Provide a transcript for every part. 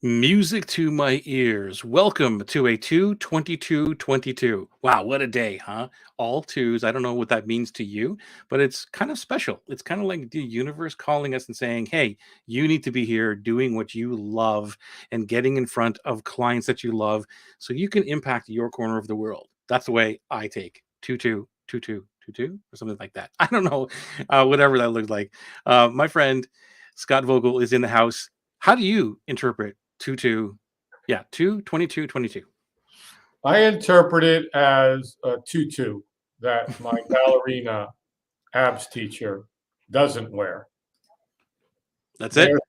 Music to my ears. Welcome to a 22222. Wow, what a day, huh? All twos. I don't know what that means to you, but it's kind of special. It's kind of like the universe calling us and saying, hey, you need to be here doing what you love and getting in front of clients that you love so you can impact your corner of the world. That's the way I take 222222 or something like that. I don't know, whatever that looks like. My friend Scott Vogel is in the house. How do you interpret 2 2? Yeah, 2 22 22. I interpret it as a tutu that my ballerina abs teacher doesn't wear. That's There, it.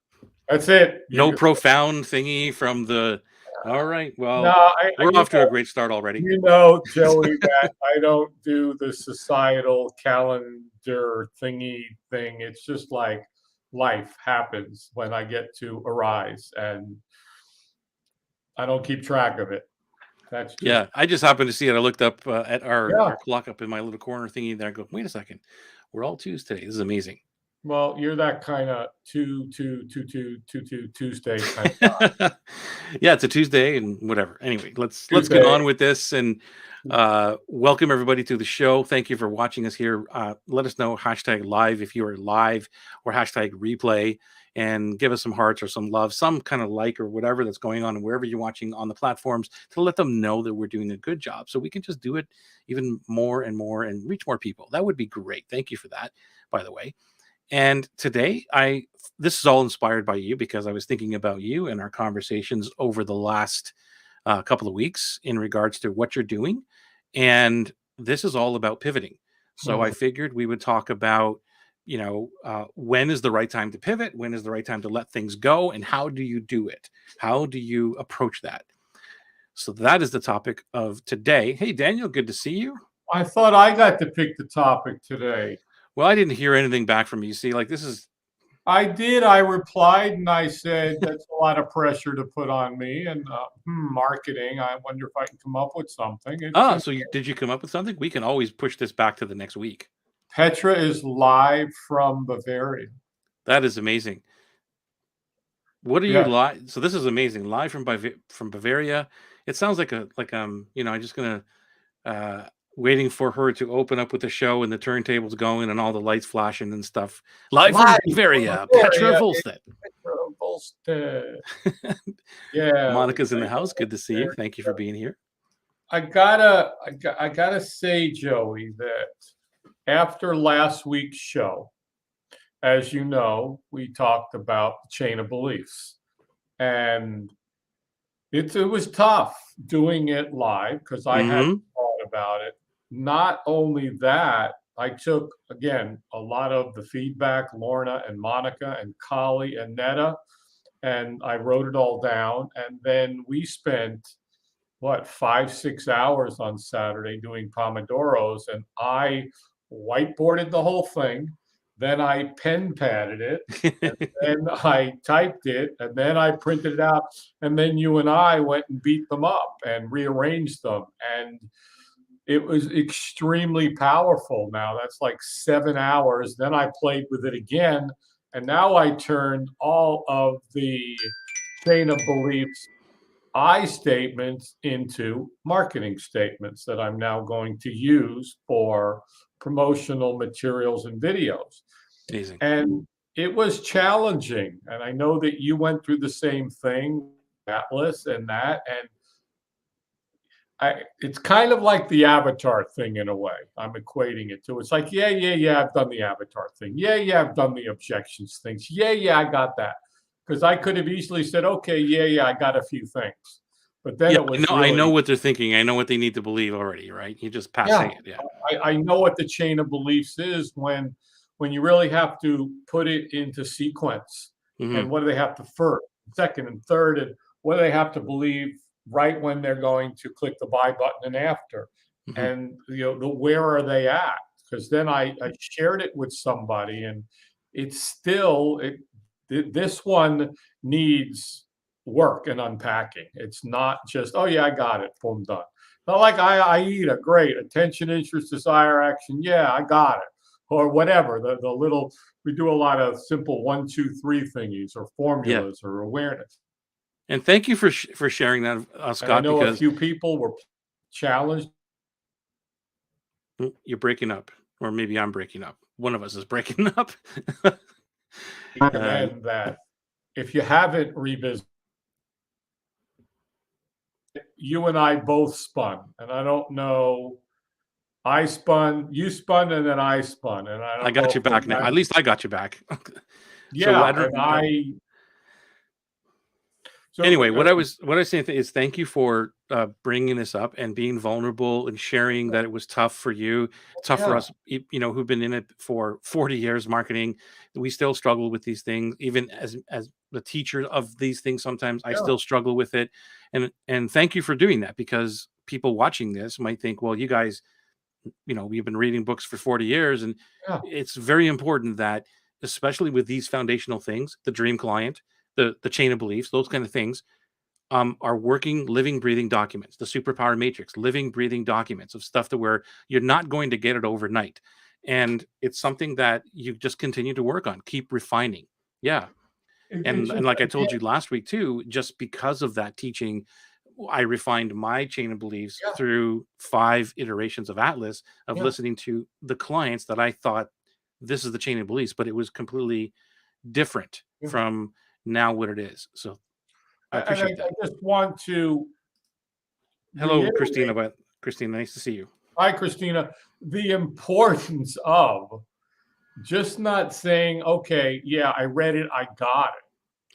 that's it. No profound thingy from the. All right. No, Well, we're off to a great start already. Joey, that I don't do the societal calendar thingy thing. It's just like life happens when I get to arise, and I don't keep track of it. That's just Yeah, I just happened to see it. I looked up at our, yeah. our clock up in my little corner thingy there. I go, wait a second. We're all twos today. This is amazing. Well, you're that kind of Tuesday kind of Yeah, it's a Tuesday and whatever. Anyway, let's get Tuesday. on with this and welcome everybody to the show. Thank you for watching us here. Let us know hashtag live if you are live or hashtag replay and give us some hearts or some love, some kind of like or whatever that's going on wherever you're watching on the platforms to let them know that we're doing a good job so we can just do it even more and more and reach more people. That would be great. Thank you for that, by the way. And today, this is all inspired by you because I was thinking about you and our conversations over the last couple of weeks in regards to what you're doing, and this is all about pivoting. So I Mhm. figured we would talk about, when is the right time to pivot, when is the right time to let things go, and how do you do it? How do you approach that? So that is the topic of today. Hey, Daniel, good to see you. I thought I got to pick the topic today. Well, I didn't hear anything back from you. See, like this is I did. I replied and I said that's a lot of pressure to put on me. And marketing. I wonder if I can come up with something. It's So did you come up with something? We can always push this back to the next week. Petra is live from Bavaria. That is amazing. What are you Yeah. live? So this is amazing. Live from Bavaria. It sounds like I'm just gonna waiting for her to open up with the show and the turntables going and all the lights flashing and stuff. Live from Live from Bavaria, Petra Bavaria. Volstead. Petra Volstead. Yeah. Monica's in the house. Good to see you. Thank you for being here. I gotta say, Joey, that after last week's show, as you know, we talked about the chain of beliefs, and it was tough doing it live because I hadn't Hmm. thought about it. Not only that, I took again a lot of the feedback, Lorna and Monica and Kali and Netta, and I wrote it all down. And then we spent what 5 6 hours on Saturday doing pomodoros, and I whiteboarded the whole thing. Then I pen padded it, and then I typed it, and then I printed it out, and then you and I went and beat them up and rearranged them, and it was extremely powerful. Now that's like 7 hours. Then I played with it again, and now I turned all of the chain of beliefs I statements into marketing statements that I'm now going to use for promotional materials and videos. Amazing. And it was challenging. And I know that you went through the same thing, Atlas and that. And it's kind of like the avatar thing in a way. I'm equating it to. It's like, yeah, I've done the avatar thing. Yeah, I've done the objections things. Yeah, I got that. Because I could have easily said, okay, yeah, I got a few things. But then Yeah, it was I know really, what they're thinking. I know what they need to believe already, right? You just passe yeah, it. Yeah. I know what the chain of beliefs is when you really have to put it into sequence. Hmm. And what do they have to first, second, and third, and what do they have to believe right when they're going to click the buy button and after, Hmm. and the where are they at? Because then I shared it with somebody, and it's still this one needs work and unpacking. It's not just, oh yeah, I got it, boom, done. Not like I eat a great attention, interest, desire, action. Yeah, I got it, or whatever. The we do a lot of simple 1 2 3 thingies or Yeah. formulas or awareness. And thank you for sharing that, And I Scott, know a because few people were challenged. you're breaking up, or maybe I'm breaking up. One of us is breaking up. uh, Recommend that if you haven't revisited, you and I both spun, and I don't know. I spun, you spun, and then I spun, and I I don't got know you if we're back now. At ready. least I got you back. So Yeah, I and don't. I so Anyway, what I was saying is thank you for bringing this up and being vulnerable and sharing that it was tough for you, tough for yeah, us, who've been in it for 40 years marketing. We still struggle with these things, even as the teacher of these things. Sometimes I yeah, still struggle with it, and thank you for doing that, because people watching this might think, well, you guys, we've been reading books for 40 years, and yeah, it's very important that, especially with these foundational things, the dream client, the chain of beliefs, those kind of things, are working, living, breathing documents. The superpower matrix, living, breathing documents of stuff that where you're not going to get it overnight, and it's something that you just continue to work on, keep refining. Yeah, it's and just like I told again, you last week too, just because of that teaching, I refined my chain of beliefs yeah, through 5 iterations of Atlas, of yeah, listening to the clients that I thought this is the chain of beliefs, but it was completely different yeah. from now what it is. So I And appreciate I that. just want to Hello, Christina. reiterate, But Christina, nice to see you. hi, Christina, the importance of just not saying, okay, yeah, I read it, I got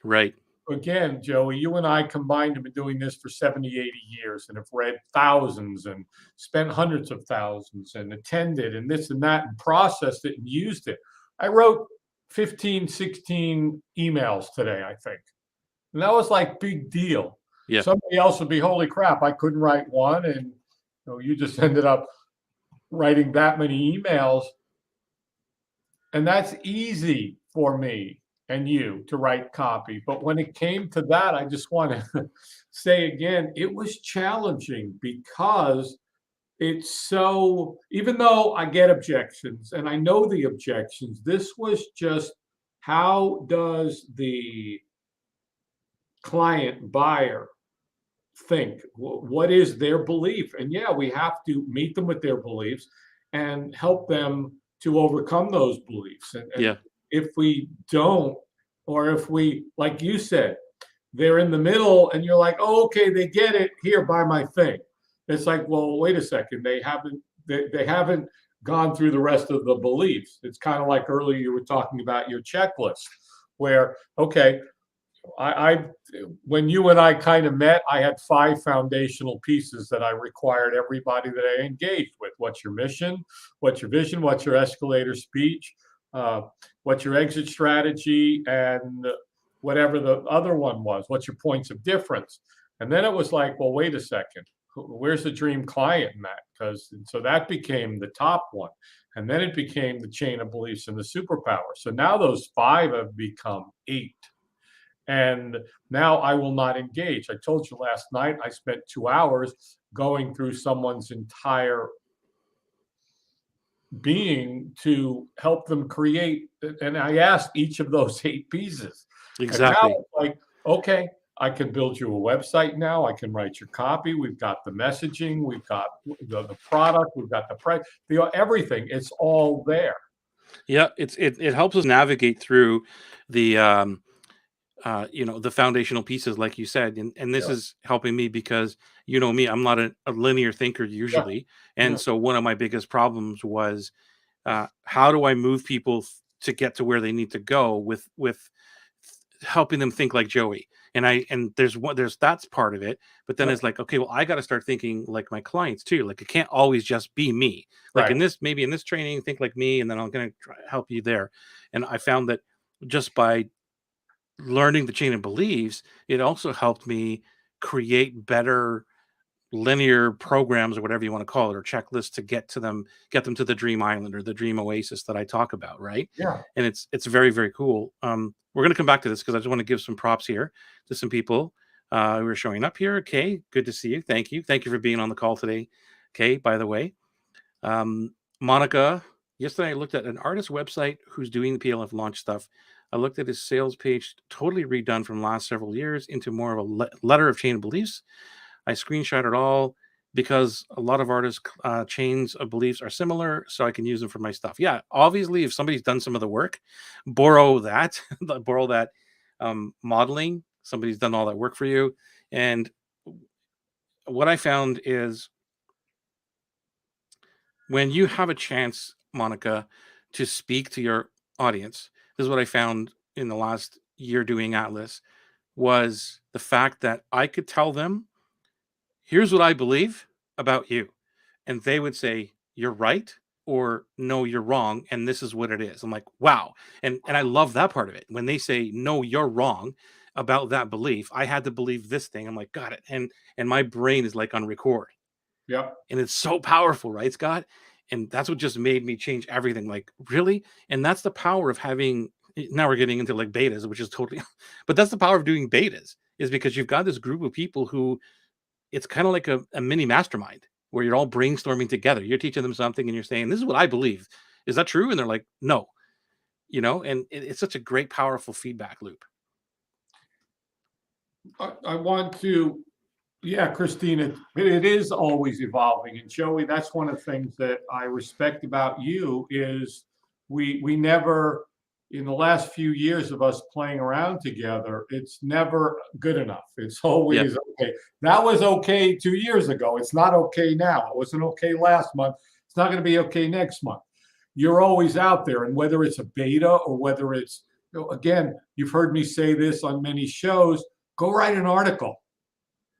Right. it. Again, Joey, you and I combined have been doing this for 70, 80 years and have read thousands and spent hundreds of thousands and attended and this and that and processed it and used it. I wrote 15, 16 emails today, I think. And that was like big deal. Yeah. Somebody else would be, holy crap, I couldn't write one. And you just ended up writing that many emails. And that's easy for me and you to write copy. But when it came to that, I just want to say again, it was challenging because it's so, even though I get objections and I know the objections, this was just how does the client buyer think? What is their belief? And yeah, we have to meet them with their beliefs and help them to overcome those beliefs. And Yeah. if we don't, or if we, like you said, they're in the middle and you're like, oh, okay, they get it. Here, buy my thing. It's like, well, wait a second. They haven't gone through the rest of the beliefs. It's kind of like earlier you were talking about your checklist where, okay, I when you and I kind of met, I had 5 foundational pieces that I required everybody that I engaged with. What's your mission? What's your vision? What's your escalator speech? Uh, what's your exit strategy? And whatever the other one was, what's your points of difference? And then it was like, well, wait a second. Where's the dream client in that? Because so that became the top one. And then it became the chain of beliefs and the superpower. So now those 5 have become 8. And now I will not engage. I told you last night I spent 2 hours going through someone's entire being to help them create. And I asked each of those 8 pieces. And now Exactly. it's like, okay, I can build you a website now. I can write your copy. We've got the messaging. We've got the product. We've got the price. Everything. It's all there. Yeah. It helps us navigate through the the foundational pieces, like you said, and this Yeah. is helping me because me, I'm not a linear thinker Yeah. usually, Yeah. and so one of my biggest problems was how do I move people to get to where they need to go with helping them think like Joey. And there's that's part of it, but then Yeah. it's like, okay, well, I got to start thinking like my clients too. Like it can't always just be me. Like Right. maybe in this training, think like me, and then I'm gonna help you there. And I found that just by learning the chain of beliefs, it also helped me create better linear programs, or whatever you want to call it, or checklists to get them to the dream island or the dream oasis that I talk about, right? Yeah. And it's very, very cool. We're going to come back to this because I just want to give some props here to some people who are showing up here. Okay, good to see you. Thank you for being on the call today. Okay, by the way, um, Monica, yesterday I looked at an artist website who's doing the PLF launch stuff. I looked at his sales page, totally redone from last several years into more of a letter of chain of beliefs. I screenshot it all because a lot of artists' chains of beliefs are similar, so I can use them for my stuff. Yeah, obviously, if somebody's done some of the work, borrow that, borrow that modeling. Somebody's done all that work for you. And what I found is when you have a chance, Monica, to speak to your audience, this is what I found in the last year doing Atlas, was the fact that I could tell them, here's what I believe about you. And they would say, you're right, or no, you're wrong. And this is what it is. I'm like, wow. And I love that part of it. When they say, no, you're wrong about that belief, I had to believe this thing. I'm like, got it. And my brain is like on record. Yep. And it's so powerful, right, Scott? And that's what just made me change everything. Like, really? And that's the power of having, now we're getting into like betas, which is totally, but that's the power of doing betas, is because you've got this group of people who, it's kind of like a mini mastermind where you're all brainstorming together. You're teaching them something and you're saying, this is what I believe. Is that true? And they're like, no, and it's such a great, powerful feedback loop. I want to, yeah, Christina, it is always evolving. And Joey, that's one of the things that I respect about you is we never, in the last few years of us playing around together, it's never good enough. It's always okay. That was okay 2 years ago. It's not okay now. It wasn't okay last month. It's not going to be okay next month. You're always out there. And whether it's a beta or whether it's, again, you've heard me say this on many shows, go write an article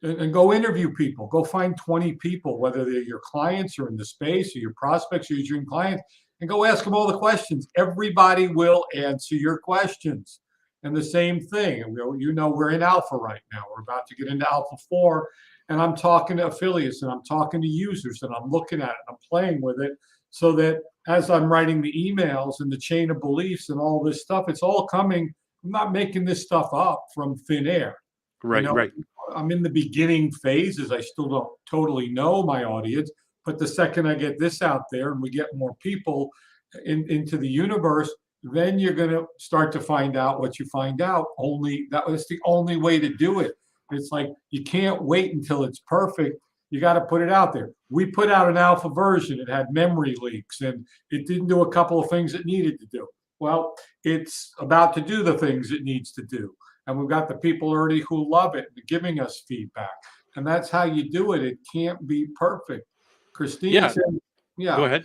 and go interview people. Go find 20 people, whether they're your clients or in the space or your prospects or your dream clients, and go ask them all the questions. Everybody will answer your questions. And the same thing, we're in alpha right now. We're about to get into alpha 4, and I'm talking to affiliates and I'm talking to users and I'm looking at it, I'm playing with it, so that as I'm writing the emails and the chain of beliefs and all this stuff, it's all coming. I'm not making this stuff up from thin air. Right, right. I'm in the beginning phases. I still don't totally know my audience, but the second I get this out there and we get more people into the universe, then you're going to start to find out what you find out. That's the only way to do it. It's like you can't wait until it's perfect. You got to put it out there. We put out an alpha version. It had memory leaks and it didn't do a couple of things it needed to do. Well, it's about to do the things it needs to do. And we've got the people already who love it, giving us feedback. And that's how you do it. It can't be perfect. Christine said, go ahead.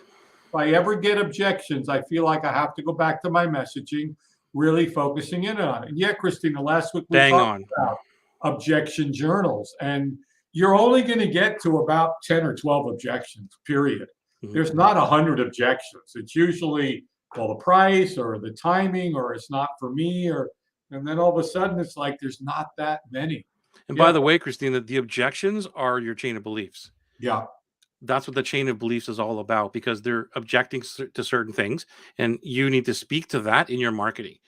If I ever get objections, I feel like I have to go back to my messaging, really focusing in on it. And yeah, Christina, last week we talked about objection journals. And you're only going to get to about 10 or 12 objections, period. Mm-hmm. There's not 100 objections. It's usually, well, the price or the timing, or it's not for me, and then all of a sudden it's like there's not that many. And by the way, Christina, the objections are your chain of beliefs. Yeah. That's what the chain of beliefs is all about, because they're objecting to certain things and you need to speak to that in your marketing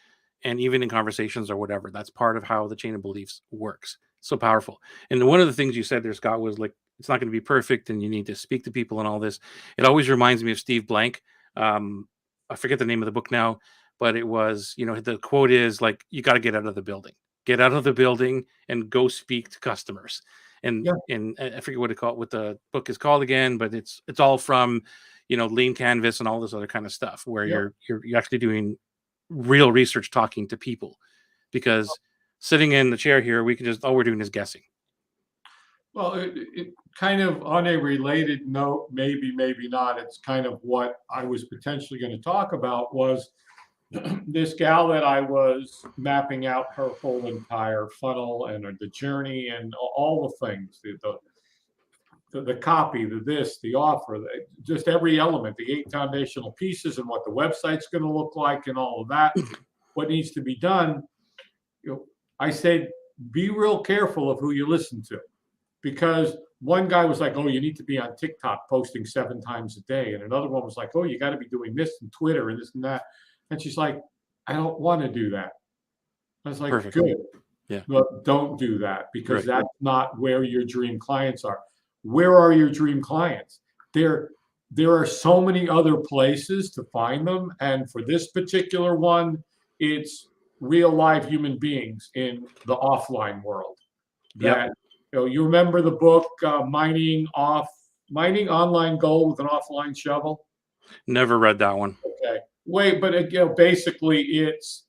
and even in conversations or whatever. That's part of how the chain of beliefs works. So powerful. And one of the things you said there, Scott, was like, it's not going to be perfect and you need to speak to people and all this. It always reminds me of Steve Blank. I forget the name of the book now, but it was, the quote is like, you got to get out of the building. Get out of the building and go speak to customers. And I forget what the book is called again, but it's all from, Lean Canvas and all this other kind of stuff where you're actually doing real research, talking to people, because sitting in the chair here, all we're doing is guessing. Well, it kind of on a related note, maybe not, it's kind of what I was potentially going to talk about was this gal that I was mapping out her whole entire funnel and the journey and all the things, the copy, the offer, just every element, the 8 foundational pieces and what the website's going to look like and all of that, what needs to be done. I said, be real careful of who you listen to, because one guy was like, oh, you need to be on TikTok posting 7 times a day. And another one was like, oh, you got to be doing this and Twitter and this and that. And she's like, I don't want to do that. I was like, perfect. Good. Yeah. But don't do that, because that's not where your dream clients are. Where are your dream clients? There are so many other places to find them. And for this particular one, it's real live human beings in the offline world. Yep. That you remember the book Mining Online Gold with an Offline Shovel? Never read that one. Okay. Wait, but basically it's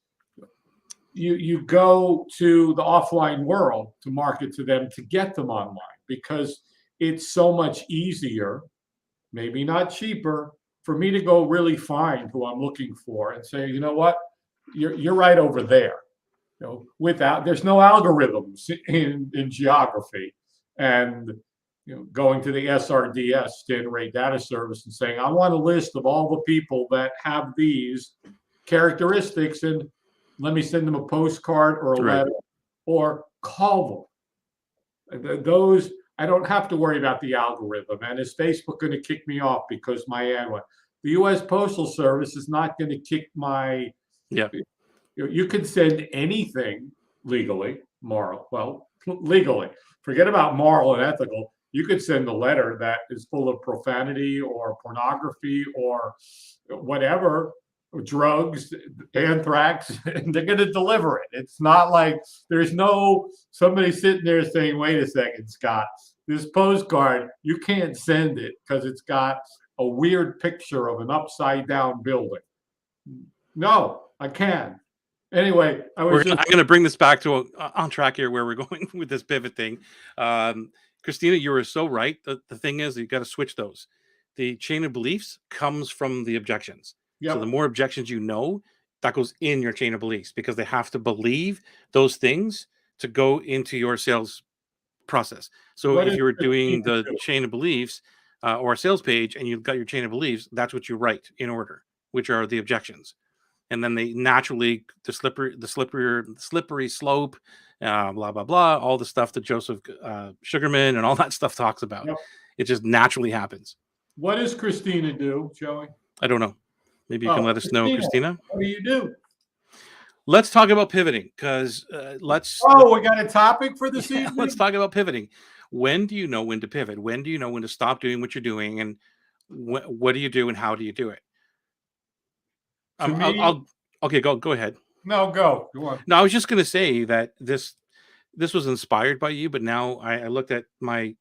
you go to the offline world to market to them to get them online because it's so much easier, maybe not cheaper, for me to go really find who I'm looking for and say, you know what, you're right over there. Without there's no algorithms in geography, and going to the SRDS, Standard Rate Data Service, and saying I want a list of all the people that have these characteristics, and let me send them a postcard or a letter or call them. Those I don't have to worry about the algorithm. And is Facebook going to kick me off because my ad went? The U.S. Postal Service is not going to kick my. Yeah. You can send anything legally, legally. Forget about moral and ethical. You could send a letter that is full of profanity or pornography or whatever, drugs, anthrax, and they're going to deliver it. It's not like there's no somebody sitting there saying, wait a second, Scott, this postcard, you can't send it because it's got a weird picture of an upside down building. No, I can. Anyway, I'm going to bring this back to on track here where we're going with this pivot thing. Christina, you were so right. The thing is, you got to switch those. The chain of beliefs comes from the objections. Yep. So the more objections that goes in your chain of beliefs because they have to believe those things to go into your sales process. So if you were doing the chain of beliefs or a sales page and you've got your chain of beliefs, that's what you write in order, which are the objections. And then they naturally the slippery slope, blah blah blah, all the stuff that Joseph Sugarman and all that stuff talks about. Yep. It just naturally happens. What does Christina do, Joey? I don't know. Maybe you can let us know, Christina. What do you do? Let's talk about pivoting because we got a topic for this evening. Let's talk about pivoting. When do you know when to pivot? When do you know when to stop doing what you're doing, and what do you do and how do you do it? Okay, go ahead. No, go on. No, I was just going to say that this was inspired by you, but now I looked at my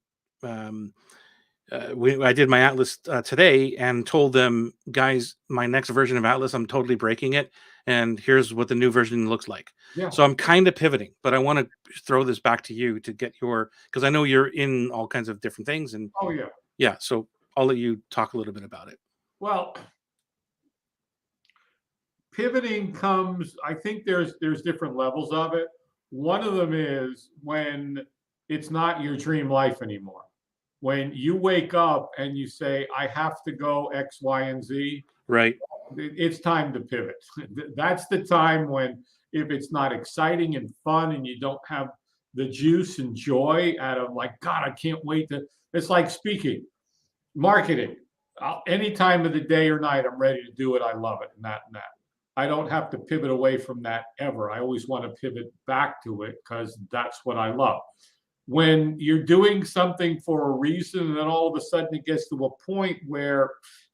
I did my Atlas today and told them, guys, my next version of Atlas, I'm totally breaking it, and here's what the new version looks like. Yeah. So I'm kind of pivoting, but I want to throw this back to you to get because I know you're in all kinds of different things, and yeah. So I'll let you talk a little bit about it. Well, pivoting comes, I think there's different levels of it. One of them is when it's not your dream life anymore. When you wake up and you say, I have to go X, Y, and Z. Right. It's time to pivot. That's the time when, if it's not exciting and fun and you don't have the juice and joy out of like, God, I can't wait to, it's like speaking, marketing. Any time of the day or night, I'm ready to do it. I love it. And that. I don't have to pivot away from that ever. I always want to pivot back to it because that's what I love. When you're doing something for a reason, and then all of a sudden it gets to a point where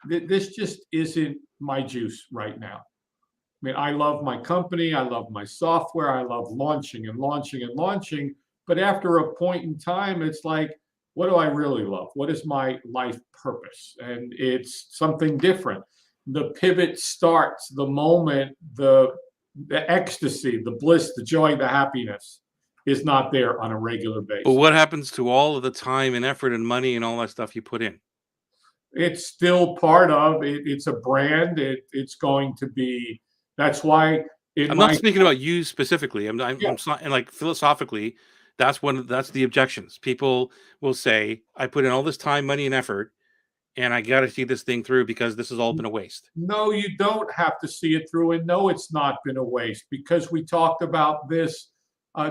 this just isn't my juice right now. I mean, I love my company. I love my software. I love launching and launching and launching. But after a point in time, it's like, what do I really love? What is my life purpose? And it's something different. The pivot starts the moment the ecstasy, the bliss, the joy, the happiness is not there on a regular basis. But what happens to all of the time and effort and money and all that stuff you put in? It's still part of it. It's a brand. It's going to be. That's why. I'm not speaking about you specifically. I'm not, and like philosophically, that's the objections. People will say, I put in all this time, money, and effort, and I got to see this thing through because this has all been a waste. No, you don't have to see it through. And no, it's not been a waste because we talked about this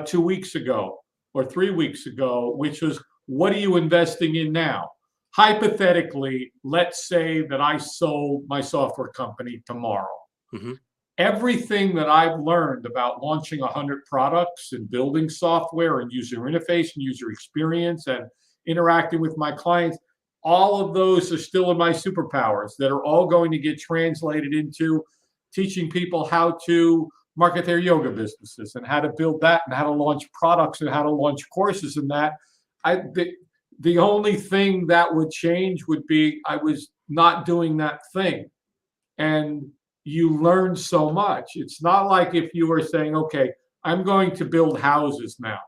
2 weeks ago or 3 weeks ago, which was, what are you investing in now? Hypothetically, let's say that I sold my software company tomorrow. Mm-hmm. Everything that I've learned about launching 100 products and building software and user interface and user experience and interacting with my clients, all of those are still in my superpowers that are all going to get translated into teaching people how to market their yoga businesses and how to build that and how to launch products and how to launch courses and that. The only thing that would change would be I was not doing that thing. And you learn so much. It's not like if you were saying, okay, I'm going to build houses now,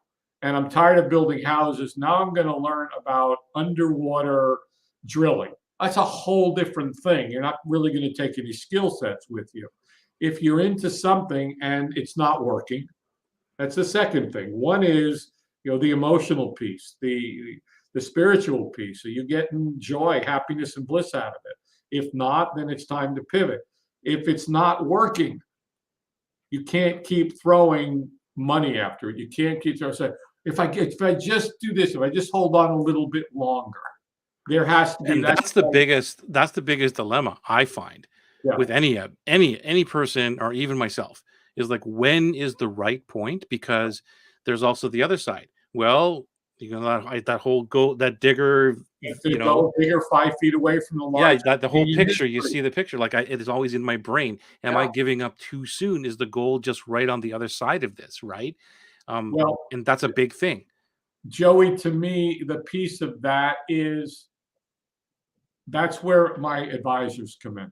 and I'm tired of building houses. Now I'm going to learn about underwater drilling. That's a whole different thing. You're not really going to take any skill sets with you. If you're into something and it's not working, that's the second thing. One is, the emotional piece, the spiritual piece. So you getting joy, happiness, and bliss out of it. If not, then it's time to pivot. If it's not working, you can't keep throwing money after it. You can't keep saying, if I just do this, if I just hold on a little bit longer, there has to be. And that's the biggest dilemma I find with any person or even myself is like, when is the right point? Because there's also the other side. Well, that whole digger, digger 5 feet away from the line. Yeah, the whole picture. You see the picture. Like it is always in my brain. Am I giving up too soon? Is the goal just right on the other side of this? Right. And that's a big thing. Joey, to me, the piece of that is that's where my advisors come in.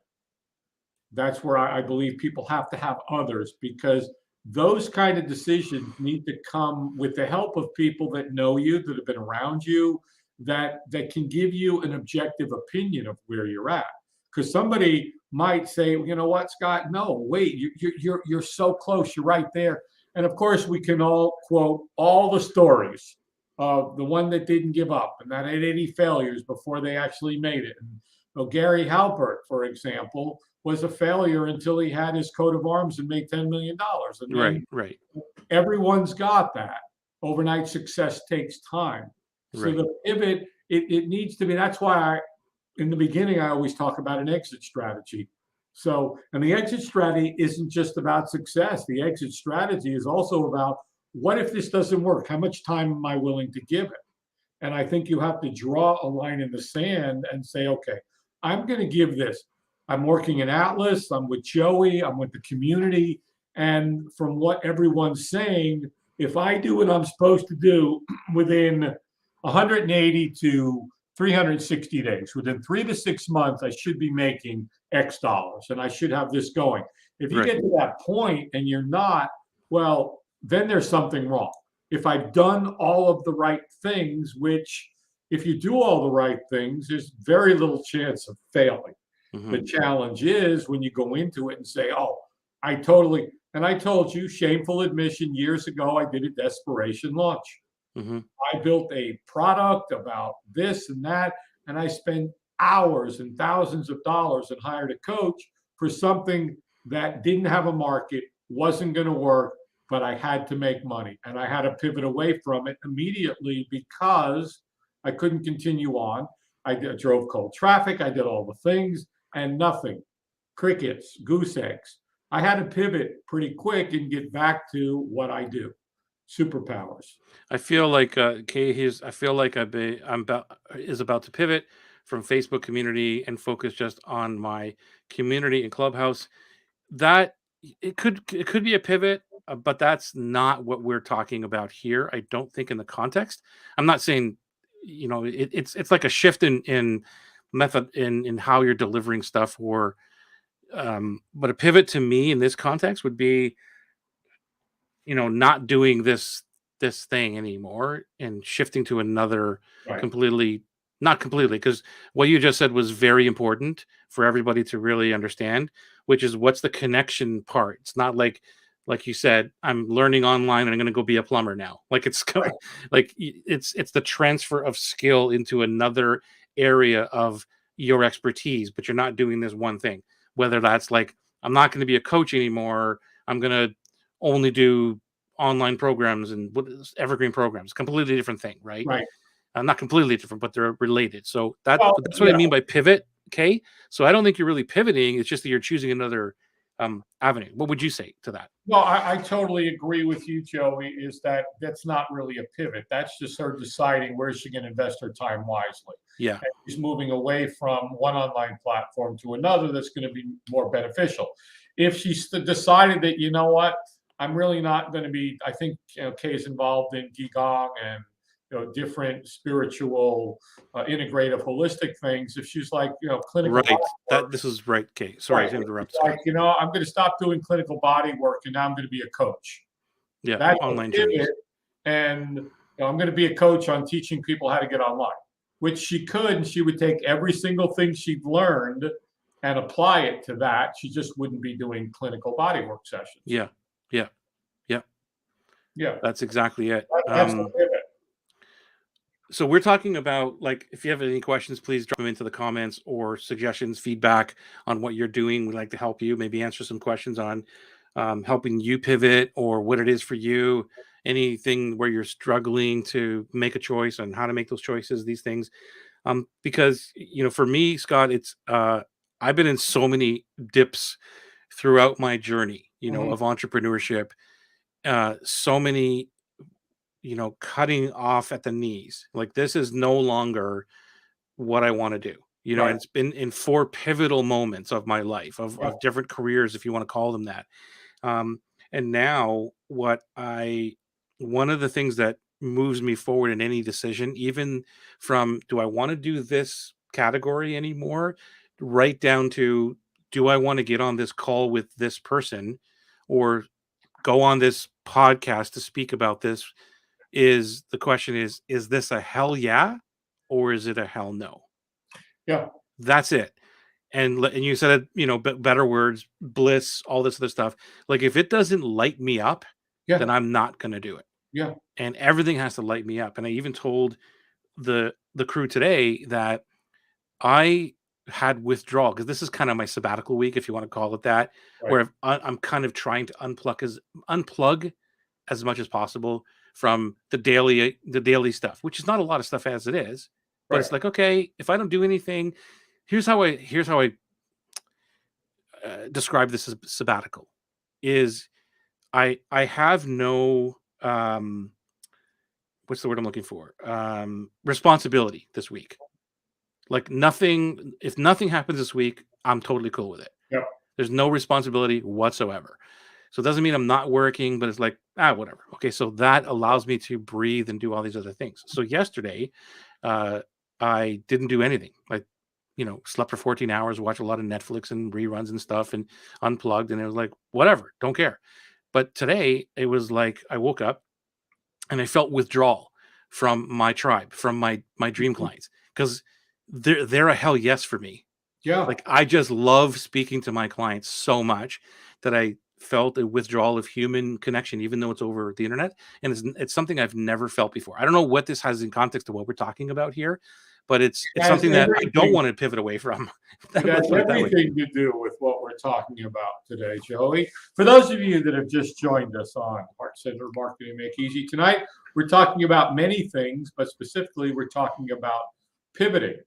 That's where I believe people have to have others, because those kind of decisions need to come with the help of people that know you, that have been around you, that can give you an objective opinion of where you're at. Because somebody might say, you know what, Scott? No, wait, you're so close. You're right there. And of course, we can all quote all the stories of the one that didn't give up and that had 80 failures before they actually made it. And, Gary Halbert, for example, was a failure until he had his coat of arms and made $10 million. And right. Everyone's got that. Overnight success takes time. So the pivot, it needs to be. That's why in the beginning, I always talk about an exit strategy. So, and the exit strategy isn't just about success. The exit strategy is also about, what if this doesn't work? How much time am I willing to give it? And I think you have to draw a line in the sand and say, okay, I'm going to give this. I'm working in Atlas. I'm with Joey. I'm with the community. And from what everyone's saying, if I do what I'm supposed to do within 180 to 360 days, within 3 to 6 months, I should be making X dollars and I should have this going. If you get to that point and you're not, well, then there's something wrong. If I've done all of the right things, which if you do all the right things, there's very little chance of failing. Mm-hmm. The challenge is when you go into it and say, oh, I told you, shameful admission, years ago, I did a desperation launch. Mm-hmm. I built a product about this and that, and I spent hours and thousands of dollars and hired a coach for something that didn't have a market, wasn't going to work, but I had to make money. And I had to pivot away from it immediately because I couldn't continue on. I drove cold traffic. I did all the things and nothing. Crickets, goose eggs. I had to pivot pretty quick and get back to what I do. Superpowers. I feel like Kay is about to pivot from Facebook community and focus just on my community and Clubhouse. That it could be a pivot, but that's not what we're talking about here. I don't think in the context. I'm not saying, it's like a shift in method in how you're delivering stuff, or but a pivot to me in this context would be, not doing this thing anymore and shifting to another not completely, because what you just said was very important for everybody to really understand, which is what's the connection part. It's not like you said, I'm learning online and I'm going to go be a plumber now. Like it's the transfer of skill into another area of your expertise, but you're not doing this one thing. Whether that's like, I'm not going to be a coach anymore. I'm going to only do online programs and evergreen programs. Completely different thing, right? Right. Not completely different, but they're related. So that's what I mean by pivot. Okay. So I don't think you're really pivoting. It's just that you're choosing another avenue. What would you say to that? No, I totally agree with you, Joey, is that's not really a pivot. That's just her deciding where she can invest her time wisely. Yeah. And she's moving away from one online platform to another that's going to be more beneficial. if she decided that, you know what, I'm really not going to be, I think, Kay's involved in Qigong and, different spiritual, integrative, holistic things. If she's like, clinical body Right. work, This is right, Kate. Sorry right. to If interrupt, she's like, Scott. I'm going to stop doing clinical body work and now I'm going to be a coach. Yeah, That's a online trainings. pivot. And I'm going to be a coach on teaching people how to get online, which she could, and she would take every single thing she'd learned and apply it to that. She just wouldn't be doing clinical bodywork sessions. Yeah, yeah, yeah. Yeah, That's exactly it. that's the pivot. So we're talking about, like, if you have any questions, please drop them into the comments or suggestions, feedback on what you're doing. We'd like to help you, maybe answer some questions on helping you pivot or what it is for you, anything where you're struggling to make a choice and how to make those choices, these things. Because, for me, Scott, it's I've been in so many dips throughout my journey, Mhm. of entrepreneurship, so many, cutting off at the knees. Like, this is no longer what I want to do. And Right. it's been in four pivotal moments of my life, of, Yeah. of different careers, if you want to call them that. Um, and now, one of the things that moves me forward in any decision, even from do I want to do this category anymore, right down to do I want to get on this call with this person or go on this podcast to speak about this, is the question is this a hell yeah or is it a hell no? Yeah. That's it. And you said it, better words, bliss, all this other stuff. Like, if it doesn't light me up, Yeah. then I'm not going to do it. Yeah. And everything has to light me up. And I even told the crew today that I had withdrawal, because this is kind of my sabbatical week, if you want to call it that, Right. where I'm kind of trying to unplug as much as possible from the daily stuff, which is not a lot of stuff as it is. But Right. it's like, okay, if I don't do anything, here's how I describe this as sabbatical. Is I have no what's the word I'm looking for, responsibility this week. Like, nothing. If nothing happens this week, I'm totally cool with it. Yeah. There's no responsibility whatsoever. So it doesn't mean I'm not working, but it's like, whatever. Okay, so that allows me to breathe and do all these other things. So yesterday, uh, I didn't do anything. I, slept for 14 hours, watched a lot of Netflix and reruns and stuff, and unplugged. And it was like, whatever, don't care. But today, it was like I woke up and I felt withdrawal from my tribe, from my dream Mhm. clients, because they're a hell yes for me. Yeah. Like, I just love speaking to my clients so much that I felt a withdrawal of human connection, even though it's over the internet. And it's something I've never felt before. I don't know what this has in context to what we're talking about here, but it's It has something that I don't everything. want to pivot away from. It has Let's put it that way. everything to do with what we're talking about today, Joey. For those of you that have just joined us on Heart Center Marketing Make Easy tonight, we're talking about many things, but specifically we're talking about pivoting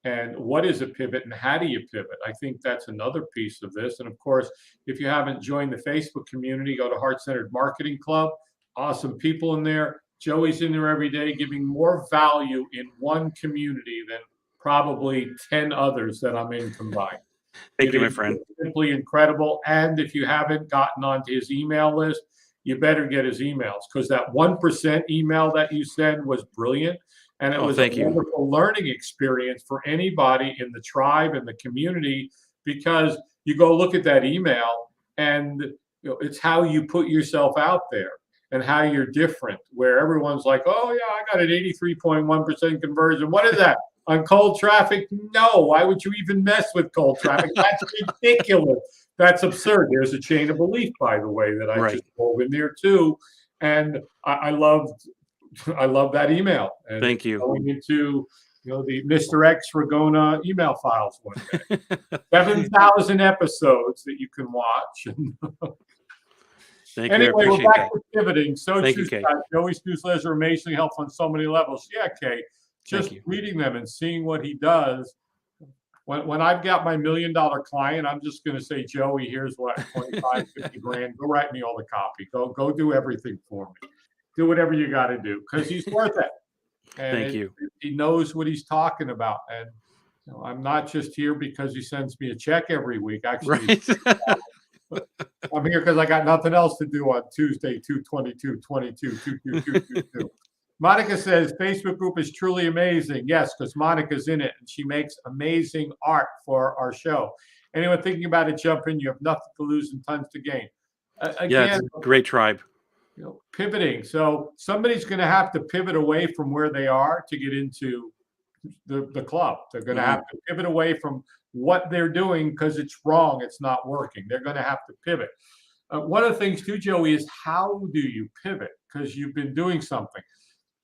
and what is a pivot and how do you pivot. I think that's another piece of this. And of course, if you haven't joined the Facebook community, go to Heart Centered Marketing Club. Awesome people in there. Joey's in there every day giving more value in one community than probably 10 others that I'm in combined. Thank It you, my is friend. simply incredible. And if you haven't gotten onto his email list, you better get his emails, because that 1% email that you send was brilliant. And it Oh, was a thank you. wonderful learning experience for anybody in the tribe and the community, because you go look at that email and it's how you put yourself out there and how you're different, where everyone's like, oh, yeah, I got an 83.1% conversion. What is that? On cold traffic? No. Why would you even mess with cold traffic? That's ridiculous. That's absurd. There's a chain of belief, by the way, that I Right. just wove in there too. And I love that email. And Thank you. going into the Mr. X Ragona email files one day. 7,000 episodes that you can watch. Thank you. I Anyway, we're appreciate back that. to pivoting. So Thank true, you, Kay. Scott. Joey's newsletters are amazingly helpful on so many levels. Yeah, Kay. Thank Just you. reading them and seeing what he does. When I've got my $1 million client, I'm just going to say, Joey, here's what, 25, 50 grand. Go write me all the copy. Go do everything for me. Do whatever you got to do, because he's worth it. Thank And you. he knows what he's talking about. And I'm not just here because he sends me a check every week. Actually, Right. I'm here because I got nothing else to do on Tuesday, 2/22/22, Monica says Facebook group is truly amazing. Yes, because Monica's in it and she makes amazing art for our show. Anyone thinking about it, jump in. You have nothing to lose and tons to gain. Yeah, it's Again, a great tribe. pivoting. So somebody's going to have to pivot away from where they are to get into the club. They're going to have to pivot away from what they're doing because it's wrong. It's not working. They're going to have to pivot. One of the things too, Joey, is how do you pivot? Because you've been doing something.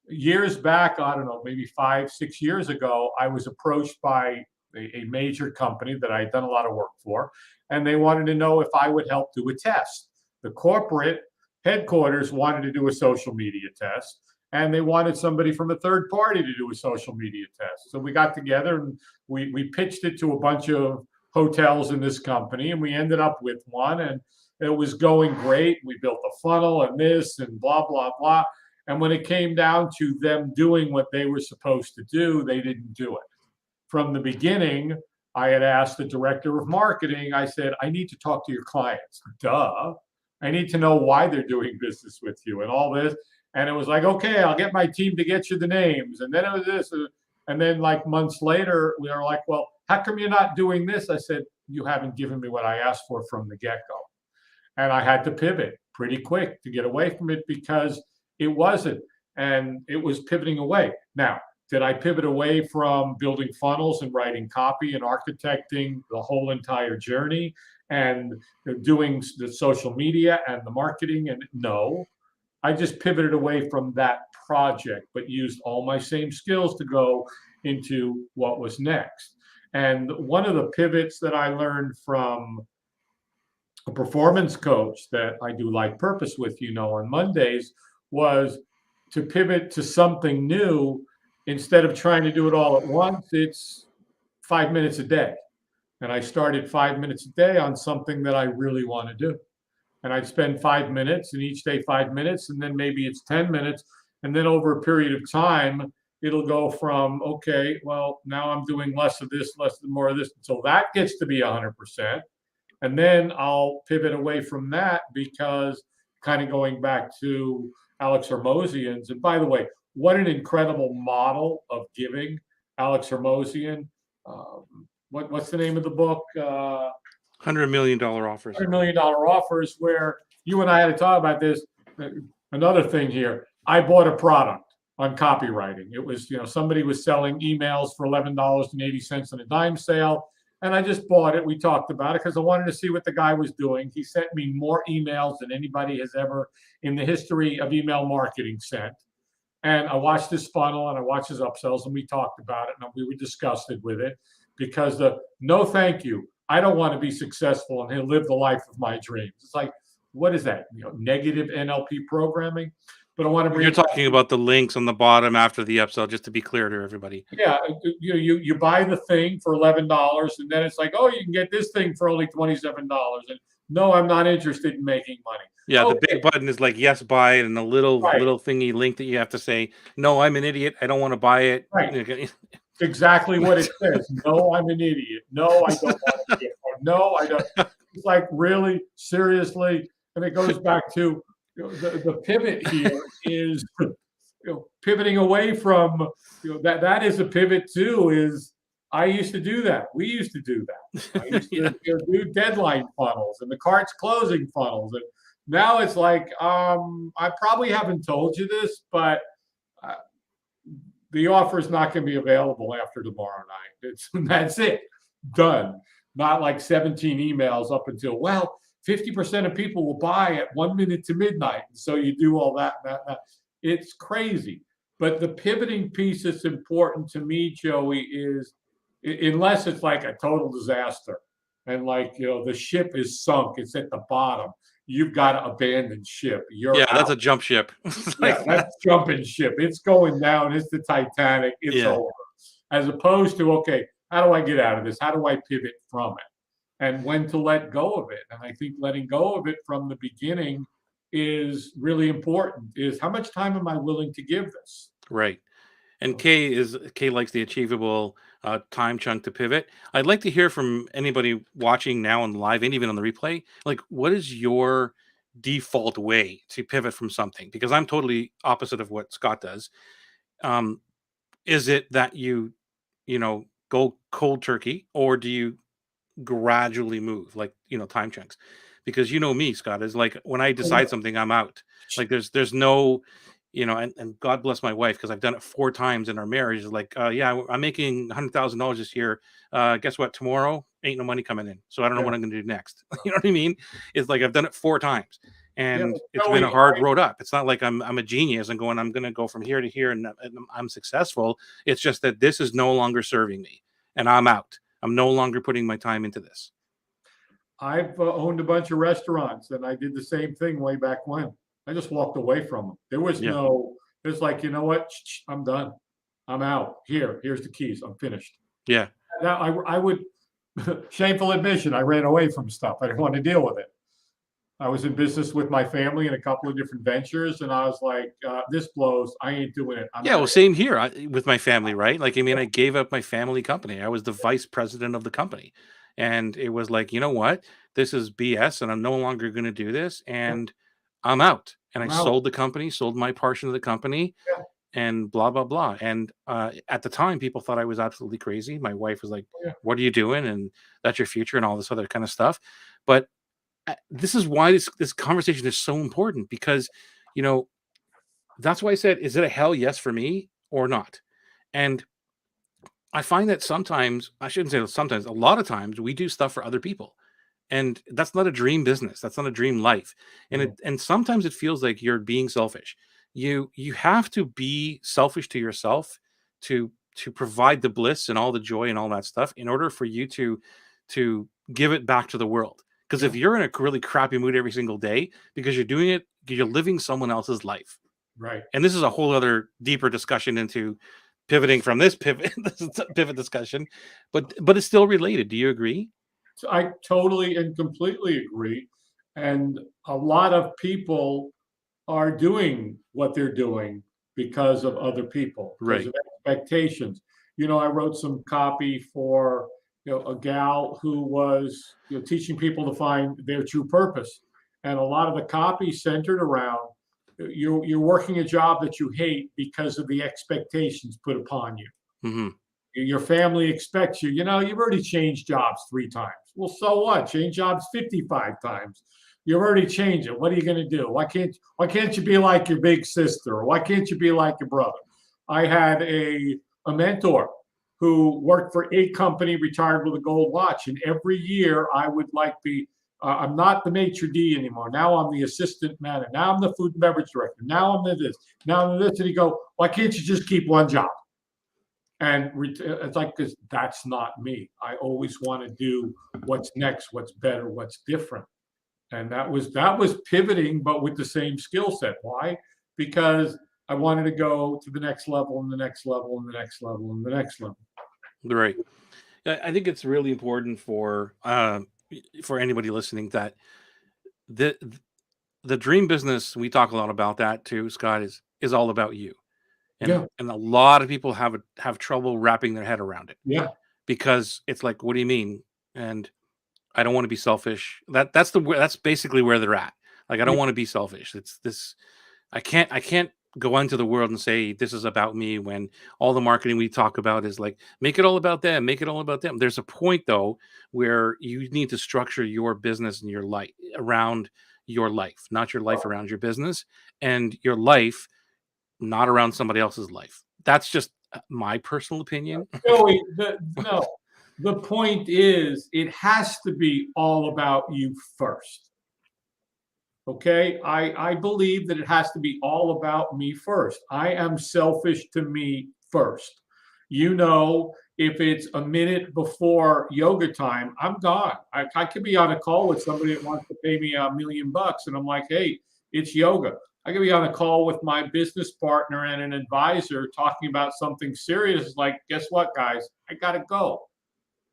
Years back, I don't know, maybe 5, 6 years ago, I was approached by a major company that I had done a lot of work for, and they wanted to know if I would help do a test. The corporate headquarters wanted to do a social media test, and they wanted somebody from a third party to do a social media test. So we got together and we pitched it to a bunch of hotels in this company, and we ended up with one, and it was going great. We built a funnel and this and blah, blah, blah. And when it came down to them doing what they were supposed to do, they didn't do it. From the beginning, I had asked the director of marketing, I said, I need to talk to your clients. Duh. I need to know why they're doing business with you and all this. And it was like, okay, I'll get my team to get you the names. And then it was this. And then like months later, we were like, well, how come you're not doing this? I said, you haven't given me what I asked for from the get-go. And I had to pivot pretty quick to get away from it because it wasn't. And it was pivoting away. Now, did I pivot away from building funnels and writing copy and architecting the whole entire journey and doing the social media and the marketing? And no, I just pivoted away from that project, but used all my same skills to go into what was next. And one of the pivots that I learned from a performance coach that I do Like Purpose with, on Mondays, was to pivot to something new. Instead of trying to do it all at once, it's 5 minutes a day. And I started 5 minutes a day on something that I really want to do. And I'd spend 5 minutes, and each day 5 minutes, and then maybe it's 10 minutes. And then over a period of time, it'll go from, okay, well, now I'm doing less of this, more of this, until that gets to be 100%. And then I'll pivot away from that because kind of going back to Alex Hormozian's. And by the way, what an incredible model of giving, Alex Hormozian. What's the name of the book? $100 million offers. $100 million offers, where you and I had to talk about this. Another thing here, I bought a product on copywriting. It was, somebody was selling emails for $11.80 on a dime sale. And I just bought it. We talked about it because I wanted to see what the guy was doing. He sent me more emails than anybody has ever in the history of email marketing sent. And I watched his funnel and I watched his upsells, and we talked about it, and we were disgusted with it because no, thank you. I don't want to be successful and live the life of my dreams. It's like, what is that? Negative NLP programming. But I want to bring. You're talking about the links on the bottom after the upsell, just to be clear to everybody. Yeah, you buy the thing for $11, and then it's like, oh, you can get this thing for only $27. And no, I'm not interested in making money. Yeah, the big button is like yes, buy it, and a little thingy link that you have to say, no, I'm an idiot. I don't want to buy it. Right. Exactly what it says. No, I'm an idiot. No, I don't want to get one. No, I don't. It's like, really, seriously, and it goes back to the pivot here is pivoting away from that is a pivot too. Is I used to do that. We used to do that. I used to do deadline funnels and the carts closing funnels, and now it's like I probably haven't told you this, but the offer is not going to be available after tomorrow night. That's it, done. Not like 17 emails up until 50% of people will buy at 1 minute to midnight. So you do all that. It's crazy. But the pivoting piece that's important to me, Joey, is unless it's like a total disaster and the ship is sunk, it's at the bottom. You've got to abandon ship. That's a jump ship. That's jumping ship. It's going down. It's the Titanic. It's over. As opposed to, okay, how do I get out of this? How do I pivot from it? And when to let go of it. And I think letting go of it from the beginning is really important. Is how much time am I willing to give this? Right. And Kay likes the achievable time chunk to pivot. I'd like to hear from anybody watching now on live and even on the replay. Like, what is your default way to pivot from something? Because I'm totally opposite of what Scott does. Um, is it that you go cold turkey, or do you gradually move, like, time chunks? Because you know me, Scott, is like when I Oh, yeah. decide something, I'm out. Like there's no, and God bless my wife because I've done it 4 times in our marriage. Is like, yeah, I'm making $100,000 this year. Guess what? Tomorrow ain't no money coming in, so I don't know Yeah. what I'm going to do next. You know what I mean? It's like I've done it 4 times, Yeah. and it's been Joey, a hard road up. It's not like I'm a genius and I'm going to go from here to here and I'm successful. It's just that this is no longer serving me, and I'm out. I'm no longer putting my time into this. I've owned a bunch of restaurants, and I did the same thing way back when. I just walked away from them. There was Yeah. no, it's like, you know what? I'm done. I'm out. Here's the keys. I'm finished. Yeah. Now, I would, shameful admission, I ran away from stuff. I didn't want to deal with it. I was in business with my family in a couple of different ventures, and I was like, this blows. I ain't doing it. I'm Yeah, out well, of here. same here with my family, right? Like, I mean, I gave up my family company. I was the vice president of the company. And it was like, you know what? This is BS and I'm no longer going to do this. Yeah, And I'm out. And I I'm out. sold the company, sold my portion of the company, Yeah, and blah, blah, blah. And at the time, people thought I was absolutely crazy. My wife was like, yeah. what are you doing? And that's your future and all this other kind of stuff. But this is why this conversation is so important because, you know, that's why I said, is it a hell yes for me or not? And I find that sometimes, I shouldn't say sometimes, a lot of times we do stuff for other people. And that's not a dream business. That's not a dream life. And No, and sometimes it feels like you're being selfish. You have to be selfish to yourself to provide the bliss and all the joy and all that stuff in order for you to give it back to the world. Because if yeah, you're in a really crappy mood every single day because you're doing it, you're living someone else's life. right. And this is a whole other deeper discussion into pivoting from this pivot this is a pivot discussion, but it's still related. Do you agree? So I totally and completely agree. And a lot of people are doing what they're doing because of other people, because Right. of expectations. I wrote some copy for a gal who was teaching people to find their true purpose, and a lot of the copy centered around you're working a job that you hate because of the expectations put upon you. Hmm. Your family expects you. You've already changed jobs 3 times. Well, so what? Change jobs 55 times. You've already changed it. What are you going to do? Why can't you be like your big sister? Or why can't you be like your brother? I had a mentor who worked for a company, retired with a gold watch, and every year I would like be. I'm not the maitre d anymore. Now I'm the assistant manager. Now I'm the food and beverage director. Now I'm the this. Now I'm the this. And he go, why can't you just keep one job? And it's like, because that's not me. I always want to do what's next, what's better, what's different. And that was pivoting, but with the same skill set. Why? Because I wanted to go to the next level and the next level and the next level and the next level. Right. I think it's really important for anybody listening that the the dream business, we talk a lot about that too, Scott, is all about you. And Yeah, a lot of people have trouble wrapping their head around it yeah, because it's like, what do you mean? And I don't want to be selfish. That's basically where they're at. Like, I don't yeah, want to be selfish. It's this. I can't go into the world and say this is about me when all the marketing we talk about is like make it all about them, make it all about them. There's a point though where you need to structure your business and your life around your life, not your life around your business, and your life not around somebody else's life. That's just my personal opinion. Joey, no. The point is, it has to be all about you first. Okay, I believe that it has to be all about me first. I am selfish to me first. If it's a minute before yoga time, I'm gone. I could be on a call with somebody that wants to pay me $1 million, and I'm like, hey, it's yoga. I could be on a call with my business partner and an advisor talking about something serious. Like, guess what, guys? I gotta go.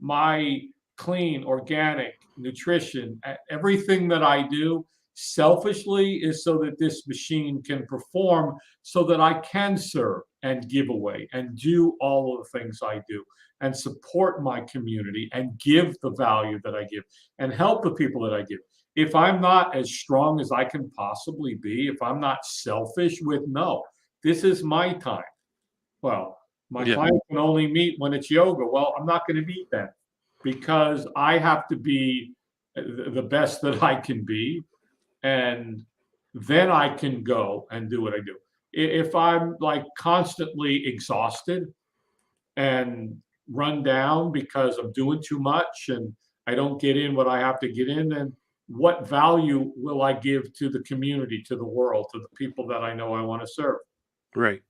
My clean, organic nutrition, everything that I do Selfishly is so that this machine can perform, so that I can serve and give away and do all of the things I do and support my community and give the value that I give and help the people that I give. If I'm not as strong as I can possibly be, if I'm not selfish with, no, this is my time. Well, my Yeah. client can only meet when it's yoga. Well, I'm not going to meet then, because I have to be the best that I can be, and then I can go and do what I do. If I'm like constantly exhausted and run down because I'm doing too much and I don't get in what I have to get in, then what value will I give to the community, to the world, to the people that I know I want to serve? Right.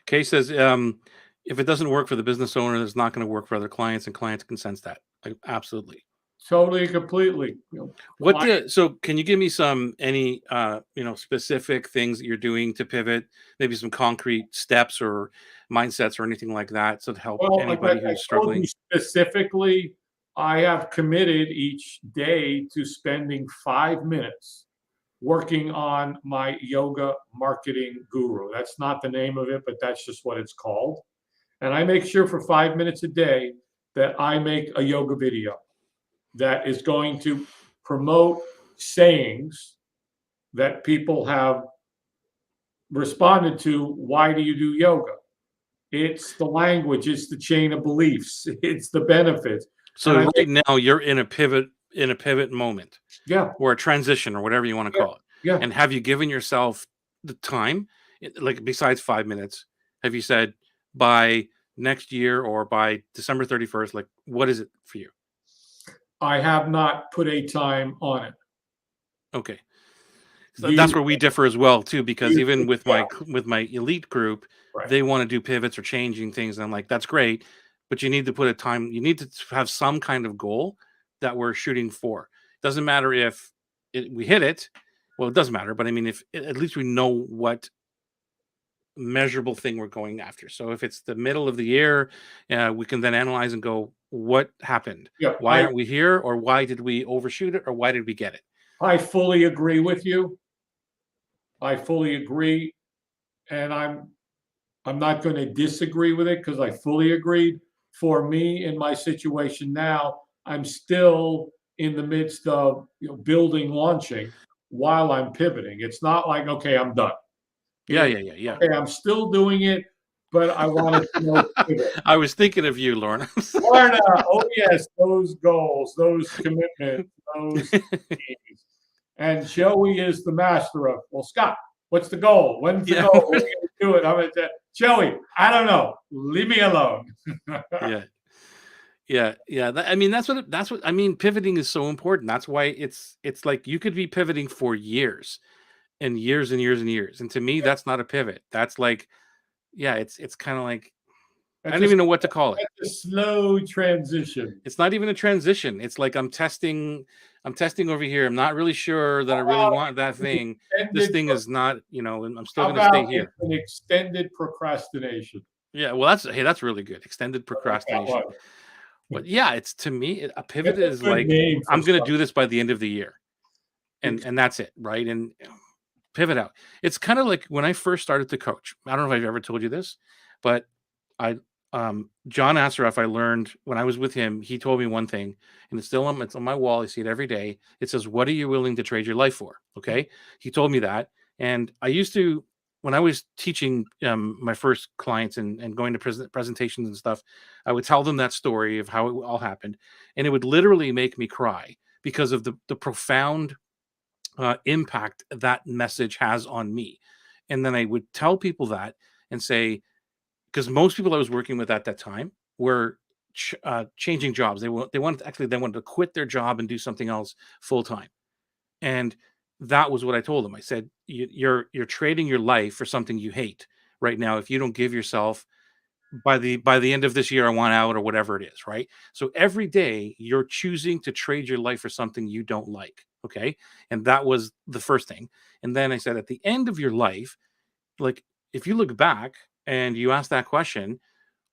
Kay says, if it doesn't work for the business owner, it's not going to work for other clients, and clients can sense that. Absolutely. Totally, completely. What Client, the so can you give me any specific things that you're doing to pivot, maybe some concrete steps or mindsets or anything like that, so to help well, like anybody I who's told you struggling? specifically, I have committed each day to spending 5 minutes working on my yoga marketing guru. That's not the name of it, but that's just what it's called. And I make sure for 5 minutes a day that I make a yoga video that is going to promote sayings that people have responded to. Why do you do yoga? It's the language, it's the chain of beliefs, it's the benefits. And So right now you're in a pivot moment yeah, or a transition or whatever you want to yeah, call it. yeah. And have you given yourself the time, like besides 5 minutes? Have you said by next year or by December 31st, like what is it for you? I have not put a time on it. Okay. So Do you? that's where we differ as well too, Do because you? even with Yeah, my elite group, right. they want to do pivots or changing things. And I'm like, that's great, but you need to put a time. You need to have some kind of goal that we're shooting for. Doesn't matter if we hit it. Well, it doesn't matter, but I mean, if at least we know what measurable thing we're going after. So if it's the middle of the year, we can then analyze and go, what happened? Yeah, Why aren't we here? Or why did we overshoot it? Or why did we get it? I fully agree with you. I fully agree, and I'm not going to disagree with it because I fully agreed. For me, in my situation now, I'm still in the midst of, building, launching while I'm pivoting. It's not like, okay, I'm done. Yeah, It's yeah, yeah, yeah. okay, I'm still doing it, but I want to, pivot. I was thinking of you, Lorna. Lorna, oh yes, those goals, those commitments, those things. And Joey is the master of, well, Scott, what's the goal? When's the Yeah. goal? When are you going to do it? I'm going to Joey, I don't know. Leave me alone. Yeah. Yeah. Yeah. I mean, that's what I mean. Pivoting is so important. That's why it's like you could be pivoting for years and years and years and years. And to me, that's not a pivot. That's like, yeah, it's kind of like I That's don't a, even know what to call it. that's a slow transition. It's not even a transition. It's like I'm testing over here. I'm not really sure that I really want that thing. This Extended, thing is not, and I'm still how going to stay about it's here. an extended procrastination? Yeah, well, that's really good. Extended I like that one. procrastination. But yeah, it's to me a pivot That's a is good like name for I'm going to something. do this by the end of the year, and that's it, right? And pivot out. It's kind of like when I first started to coach. I don't know if I've ever told you this, but I John Asseroff, I learned when I was with him, he told me one thing, and it's on my wall. I see it every day. It says, "What are you willing to trade your life for?" Okay. He told me that. And I used to, when I was teaching my first clients and going to presentations and stuff, I would tell them that story of how it all happened. And it would literally make me cry because of the profound impact that message has on me. And then I would tell people that and say, because most people I was working with at that time were changing jobs. They wanted to quit their job and do something else full time. And that was what I told them. I said, You're trading your life for something you hate right now. If you don't give yourself by the end of this year, I want out or whatever it is, right? So every day you're choosing to trade your life for something you don't like. Okay. And that was the first thing. And then I said, at the end of your life, like if you look back and you ask that question,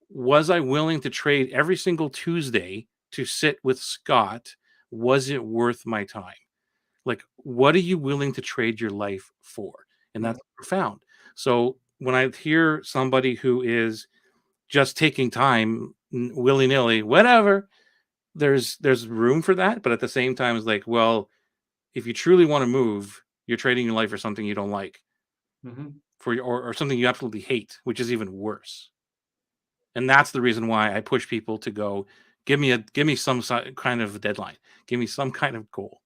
was I willing to trade every single Tuesday to sit with Scott? Was it worth my time? Like, what are you willing to trade your life for? And Mhm, that's profound. So when I hear somebody who is just taking time willy-nilly, whatever, there's room for that. But at the same time, it's like, well, if you truly want to move, you're trading your life for something you don't like, mhm. or something you absolutely hate, which is even worse. And that's the reason why I push people to go, give me some kind of deadline, give me some kind of goal.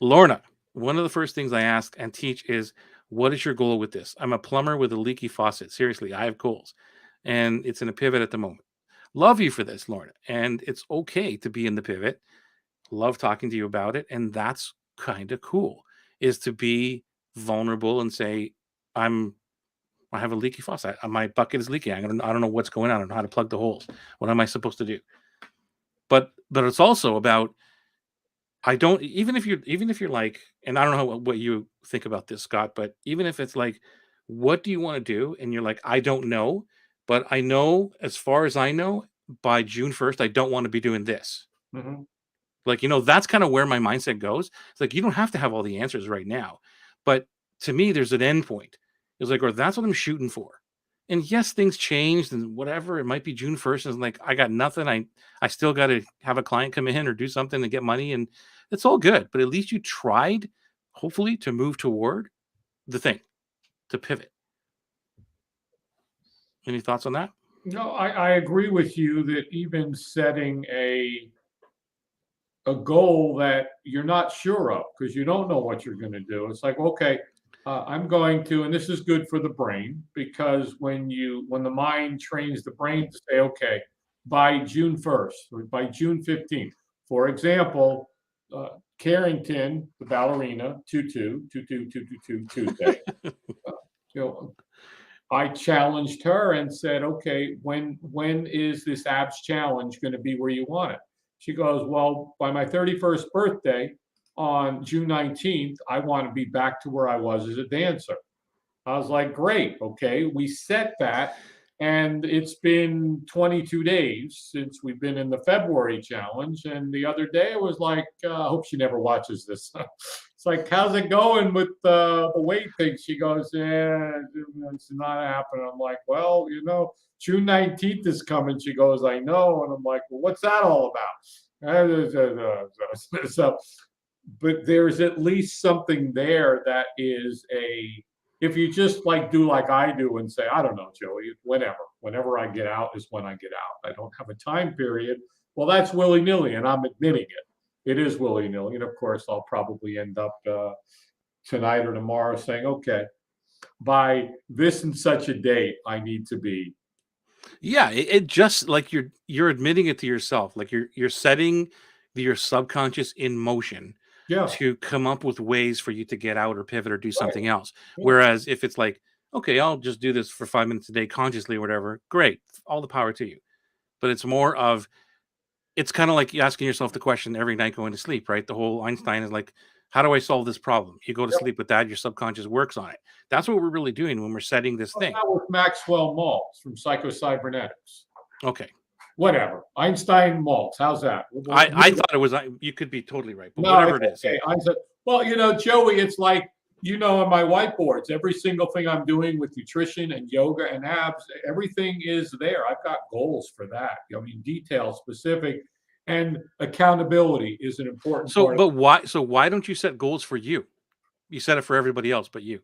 Lorna, one of the first things I ask and teach is, what is your goal with this? I'm a plumber with a leaky faucet. Seriously, I have goals, and it's in a pivot at the moment. Love you for this, Lorna, and it's okay to be in the pivot. Love talking to you about it, and that's kind of cool. Is to be vulnerable and say, I'm I have a leaky faucet. My bucket is leaking. I don't know what's going on. I don't know how to plug the holes. What am I supposed to do? But it's also about, I don't, even if you're like, and I don't know what you think about this, Scott, but even if it's like, what do you want to do? And you're like, I don't know, but I know, as far as I know, by June 1st, I don't want to be doing this. Mhm. Like, that's kind of where my mindset goes. It's like, you don't have to have all the answers right now. But to me, there's an end point. It's like, or that's what I'm shooting for. And yes, things changed and whatever. It might be June 1st. And it's like, I got nothing. I still got to have a client come in or do something to get money. And it's all good. But at least you tried, hopefully, to move toward the thing, to pivot. Any thoughts on that? No, I agree with you that even setting a goal that you're not sure of because you don't know what you're going to do. It's like, okay, I'm going to, and this is good for the brain because when the mind trains the brain to say, okay, by June 1st or by June 15th, for example, Carrington, the ballerina, tutu, Tuesday. Uh, you know, I challenged her and said, "Okay, when is this abs challenge going to be where you want it?" She goes, "Well, by my 31st birthday on June 19th, I want to be back to where I was as a dancer." I was like, great. Okay. We set that. And it's been 22 days since we've been in the February challenge. And the other day it was like, I hope she never watches this. It's like, how's it going with the weight thing? She goes, yeah, it's not happening. I'm like, well, June 19th is coming. She goes, I know. And I'm like, well, what's that all about? So, but there's at least something there that is if you just do like I do and say, I don't know, Joey, whenever I get out is when I get out. I don't have a time period. Well, that's willy nilly, and I'm admitting it. It is willy nilly, and of course, I'll probably end up tonight or tomorrow saying, okay, by this and such a date, I need to be. Yeah, it just like you're admitting it to yourself. Like you're setting your subconscious in motion Yeah, to come up with ways for you to get out or pivot or do right. something else. Yeah, Whereas if it's like, okay, I'll just do this for 5 minutes a day consciously or whatever, great, all the power to you. But it's more of, it's kind of like you asking yourself the question every night going to sleep, right? The whole Einstein is like, how do I solve this problem? You go to yeah. sleep with that, your subconscious works on it. That's what we're really doing when we're setting this What's thing. that with Maxwell Maltz from Psychocybernetics? Okay. Whatever. Einstein Maltz. How's that? I thought it was, you could be totally right, but No, whatever it's it is, yeah. okay. I said, well, Joey, it's like, on my whiteboards, every single thing I'm doing with nutrition and yoga and abs, everything is there. I've got goals for that. Detail specific and accountability is an important So, part of. but why? So why don't you set goals for you? You set it for everybody else, but you.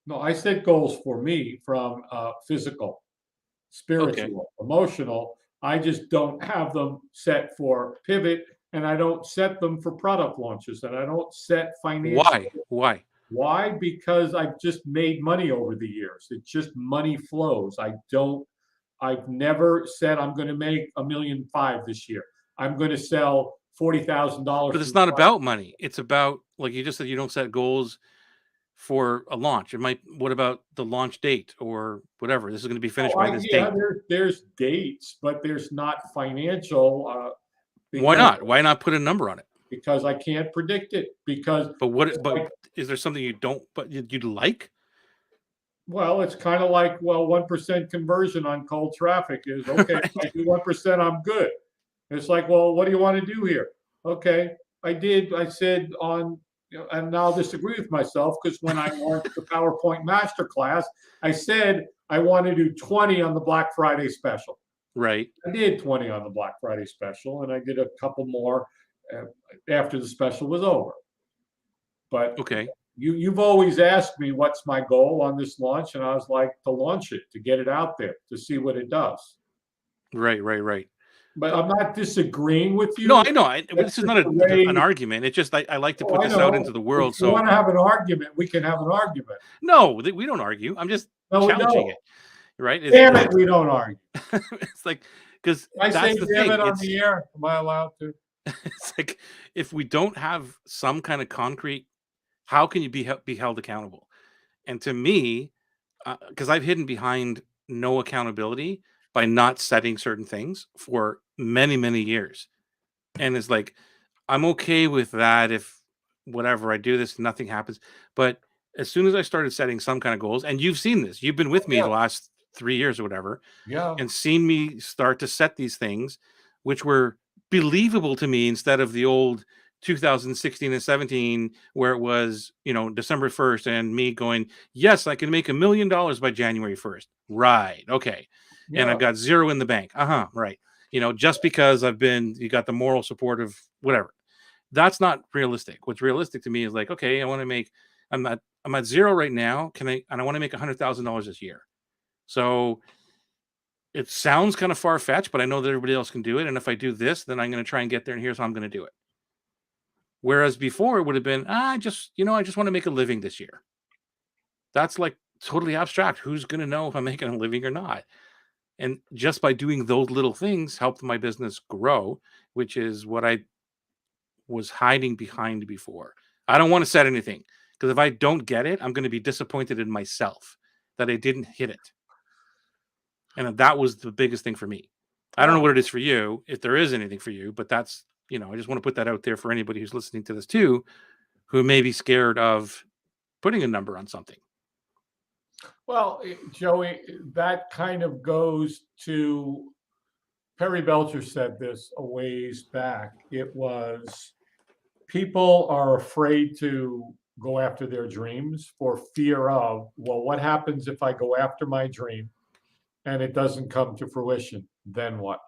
No, I set goals for me from physical, Okay. spiritual, emotional. I just don't have them set for pivot and I don't set them for product launches and I don't set financial. Why? Why? Why? Because I've just made money over the years. It's just money flows. I've never said I'm going to make 1,500,000 this year. I'm going to sell $40,000 But it's from not about money. It's about, like you just said, you don't set goals for a launch. It might. What about the launch date or whatever? This is going to be finished oh, by this yeah, date. there's dates, but there's not financial Why because not? Why not put a number on it? I can't predict it because But what? it's But like, is there something you don't? But you'd like? well, it's kind of like, well, 1% conversion on cold traffic is okay. If I do 1%, I'm good. It's like, well, what do you want to do here? Okay, I did. I said on, and I'll disagree with myself because when I launched the PowerPoint Masterclass, I said I want to do 20 on the Black Friday special. Right. I did 20 on the Black Friday special, and I did a couple more after the special was over. But Okay. you've always asked me what's my goal on this launch, and I was like, to launch it, to get it out there, to see what it does. Right. Right. Right. But I'm not disagreeing with No, you. I know. That's This is just not the way. an argument. It's just I like to Oh, put I this out know. into the If world. you So want to have an argument, we can have an argument. no, we don't argue. I'm just No, we challenging don't. it. Right? Damn it, we don't argue. It's like because I say that's the damn thing. it on the air. Am I allowed to? It's like if we don't have some kind of concrete, how can you be held accountable? And to me, because I've hidden behind no accountability by not setting certain things for many years, and it's like I'm okay with that if whatever I do this, nothing happens. But as soon as I started setting some kind of goals, and you've seen this, you've been with me Yeah, the last 3 years or whatever, yeah, and seen me start to set these things, which were believable to me instead of the old 2016 and 17, where it was, December 1st, and me going, yes, I can make $1 million by January 1st. Right. Okay. And yeah. I've got zero in the bank. Right. Just because you got the moral support of whatever. That's not realistic. What's realistic to me is like, okay, I'm at zero right now. And I want to make $100,000 this year. So it sounds kind of far fetched, but I know that everybody else can do it. And if I do this, then I'm going to try and get there. And here's how I'm going to do it. Whereas before it would have been, I just want to make a living this year. That's like totally abstract. Who's going to know if I'm making a living or not? And just by doing those little things helped my business grow, which is what I was hiding behind before. I don't want to set anything because if I don't get it, I'm going to be disappointed in myself that I didn't hit it. And that was the biggest thing for me. I don't know what it is for you, if there is anything for you, but that's, I just want to put that out there for anybody who's listening to this too, who may be scared of putting a number on something. Well, Joey, that kind of goes to Perry Belcher said this a ways back. It was people are afraid to go after their dreams for fear of, well, what happens if I go after my dream and it doesn't come to fruition? Then what?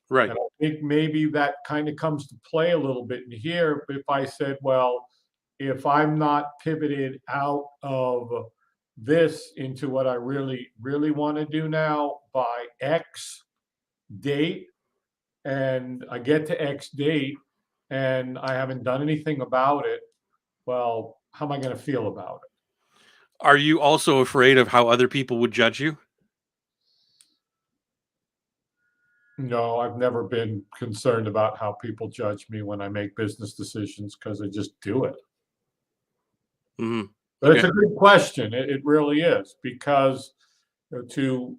Right. And I think maybe that kind of comes to play a little bit in here. If I said, well, if I'm not pivoted out of this into what I really, really want to do now by X date, and I get to X date and I haven't done anything about it, well, how am I going to feel about it? Are you also afraid of how other people would judge you? No, I've never been concerned about how people judge me when I make business decisions because I just do it. Mm-hmm. But it's a good question. It really is, because to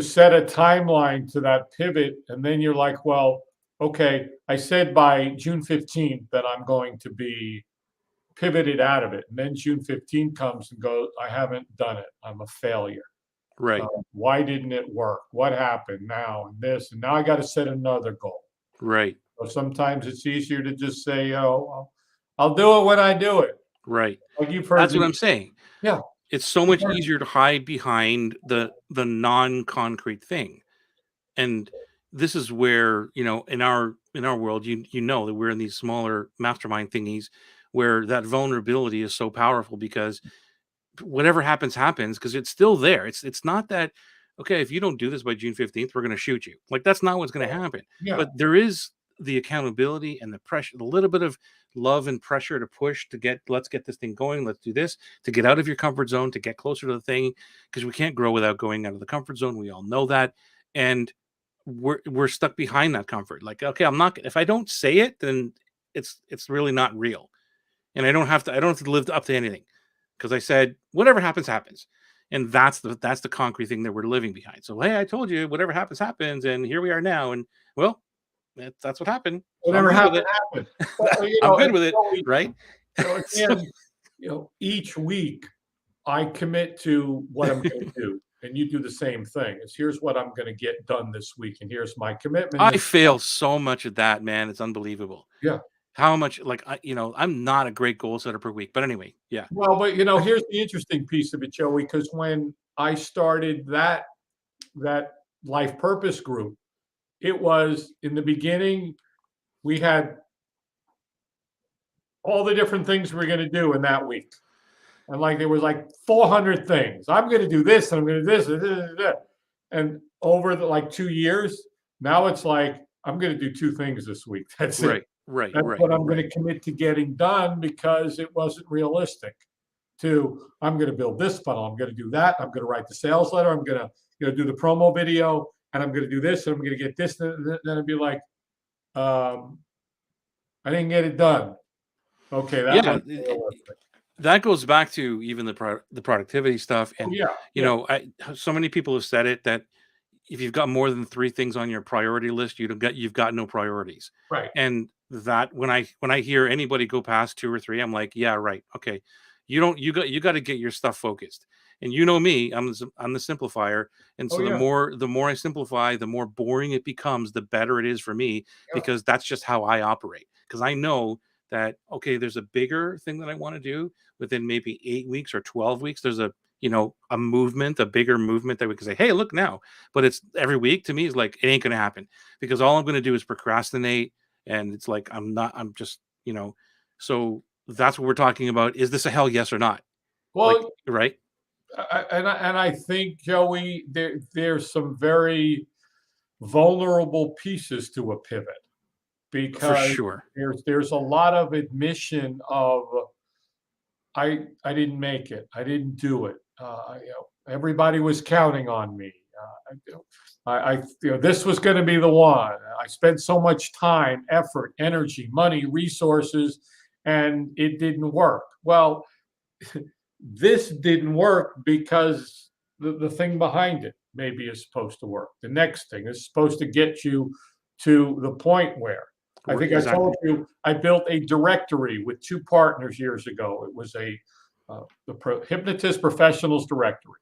set a timeline to that pivot, and then you're like, well, okay, I said by June 15th that I'm going to be pivoted out of it. And then June 15th comes and goes, I haven't done it. I'm a failure. Right. Why didn't it work? What happened now? And this, and now I got to set another goal. Right. So sometimes it's easier to just say, oh, I'll do it when I do it. Right. Like you've heard. That's what I'm saying. Yeah. It's so much easier to hide behind the non-concrete thing. And this is where, in our world, you know that we're in these smaller mastermind thingies where that vulnerability is so powerful, because whatever happens because it's still there. It's not that, okay, if you don't do this by June 15th, we're going to shoot you. Like, that's not what's going to happen. Yeah. But there is the accountability and the pressure, a little bit of love and pressure to push to let's get this thing going. Let's do this to get out of your comfort zone, to get closer to the thing, because we can't grow without going out of the comfort zone. We all know that. And we're stuck behind that comfort. Like, okay, if I don't say it, then it's really not real. And I don't have to live up to anything, because I said whatever happens. And that's the concrete thing that we're living behind. So, hey, I told you whatever happens, and here we are now. And well, that's what happened. Whatever happened. Well, I'm good with it, right? So again, each week I commit to what I'm going to do, and you do the same thing. Here's what I'm going to get done this week, and here's my commitment. I fail so much at that, man. It's unbelievable. Yeah. how much, like, I'm not a great goal setter per week, but anyway, yeah. Well, but here's the interesting piece of it, Joey, because when I started that life purpose group, it was in the beginning, we had all the different things we are going to do in that week. And like there was like 400 things. I'm going to do this, and I'm going to do this, and this, and that. And over the like 2 years, now it's like I'm going to do two things this week. That's it. That's what I'm going to commit to getting done, because it wasn't realistic. I'm going to build this funnel. I'm going to do that. I'm going to write the sales letter. I'm going to do the promo video, and I'm going to do this, and I'm going to get this. Then it'd be like, I didn't get it done. Okay, that Yeah, was realistic. that goes back to even the productivity stuff, and Yeah. so many people have said it that if you've got more than 3 things on your priority list, you've got no priorities. Right. And that when I hear anybody go past 2 or 3, I'm like, yeah, right. Okay. You got to get your stuff focused. And me, I'm the simplifier. And Oh so yeah. the more I simplify, the more boring it becomes, the better it is for me, Yeah. because that's just how I operate. Because I know that, okay, there's a bigger thing that I want to do within maybe 8 weeks or 12 weeks. There's a movement, a bigger movement that we can say, hey, look now. But it's every week, to me, is like, it ain't gonna happen, because all I'm gonna do is procrastinate. And it's like, I'm just, so that's what we're talking about. Is this a hell yes or not? Like, Well, right? I think, Joey, there's some very vulnerable pieces to a pivot, For because sure. there's a lot of admission of I didn't make it, I didn't do it. Everybody was counting on me. This was going to be the one. I spent so much time, effort, energy, money, resources, and it didn't work. Well, this didn't work because the thing behind it maybe is supposed to work. The next thing is supposed to get you to the point where I think I told Exactly. you I built a directory with two partners years ago. It was the Hypnotist Professionals Directory.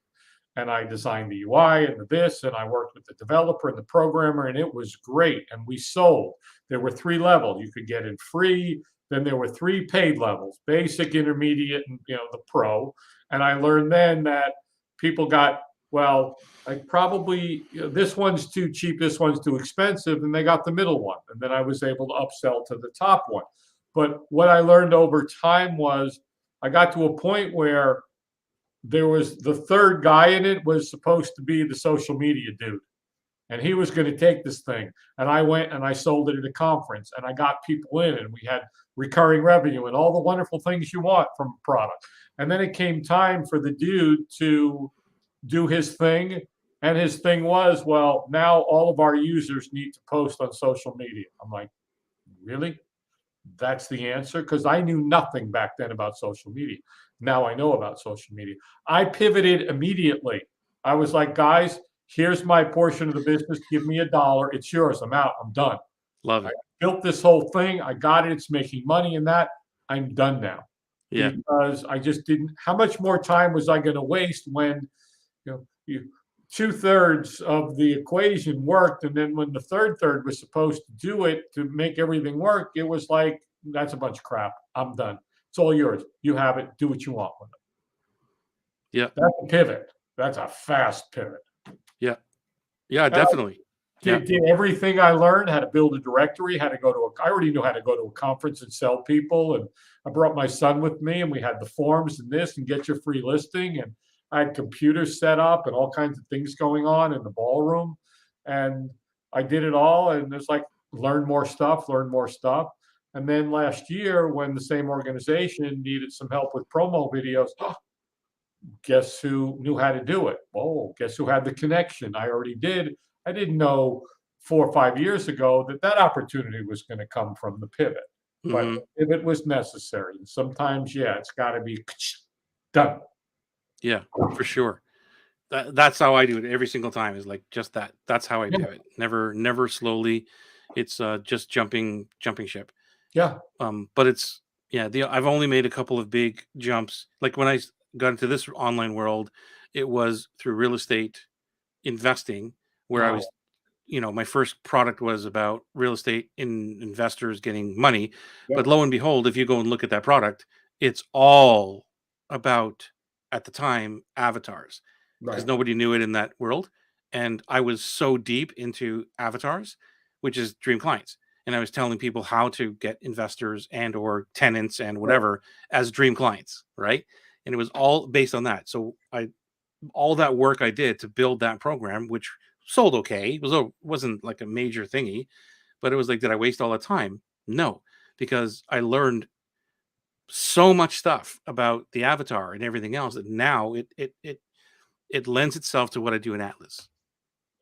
And I designed the UI and the this, and I worked with the developer and the programmer, and it was great. And we sold. There were 3 levels. You could get it free. Then there were 3 paid levels: basic, intermediate, and the pro. And I learned then that people got, well, I probably this one's too cheap, this one's too expensive, and they got the middle one. And then I was able to upsell to the top one. But what I learned over time was I got to a point where there was the third guy in it was supposed to be the social media dude, and he was going to take this thing. And I went and I sold it at a conference, and I got people in, and we had recurring revenue and all the wonderful things you want from a product. And then it came time for the dude to do his thing. And his thing was, well, now all of our users need to post on social media. I'm like, really? That's the answer? Because I knew nothing back then about social media. Now I know about social media. I pivoted immediately. I was like, guys, here's my portion of the business. Give me $1. It's yours. I'm out. I'm done. Love I it. built this whole thing. I got it. It's making money in that. I'm done now. Yeah. Because I just didn't. How much more time was I going to waste when, you 2/3 of the equation worked, and then when the third was supposed to do it to make everything work, it was like, that's a bunch of crap. I'm done. It's all yours. You have it. Do what you want with it. Yeah. That's a pivot. That's a fast pivot. Yeah. Yeah, And definitely. Yeah. did everything I learned, how to build a directory, how to go to I already knew how to go to a conference and sell people. And I brought my son with me, and we had the forms and this, and get your free listing. And I had computers set up and all kinds of things going on in the ballroom. And I did it all. And it's like, learn more stuff, learn more stuff. And then last year, when the same organization needed some help with promo videos, guess who knew how to do it? Oh, guess who had the connection? I already did. I didn't know 4 or 5 years ago that opportunity was going to come from the pivot, but Hmm. the pivot was necessary. And sometimes, yeah, it's got to be done. Yeah, for sure. That's how I do it every single time, is like just that. That's how I Yeah, pivot. Never slowly. It's just jumping ship. yeah. But it's, yeah, I've only made a couple of big jumps. Like when I got into this online world, it was through real estate investing, where I Oh, was my first product was about real estate investors getting money. But Yeah. lo and behold, if you go and look at that product, it's all about, at the time, avatars, because Right. nobody knew it in that world. And I was so deep into avatars, which is dream clients. And I was telling people how to get investors and or tenants and Right. whatever as dream clients, right? And it was all based on that. So I all that work I did to build that program, which sold okay, wasn't like a major thingy, but it was like, did I waste all the time? No, because I learned so much stuff about the avatar and everything else that now it lends itself to what I do in Atlas.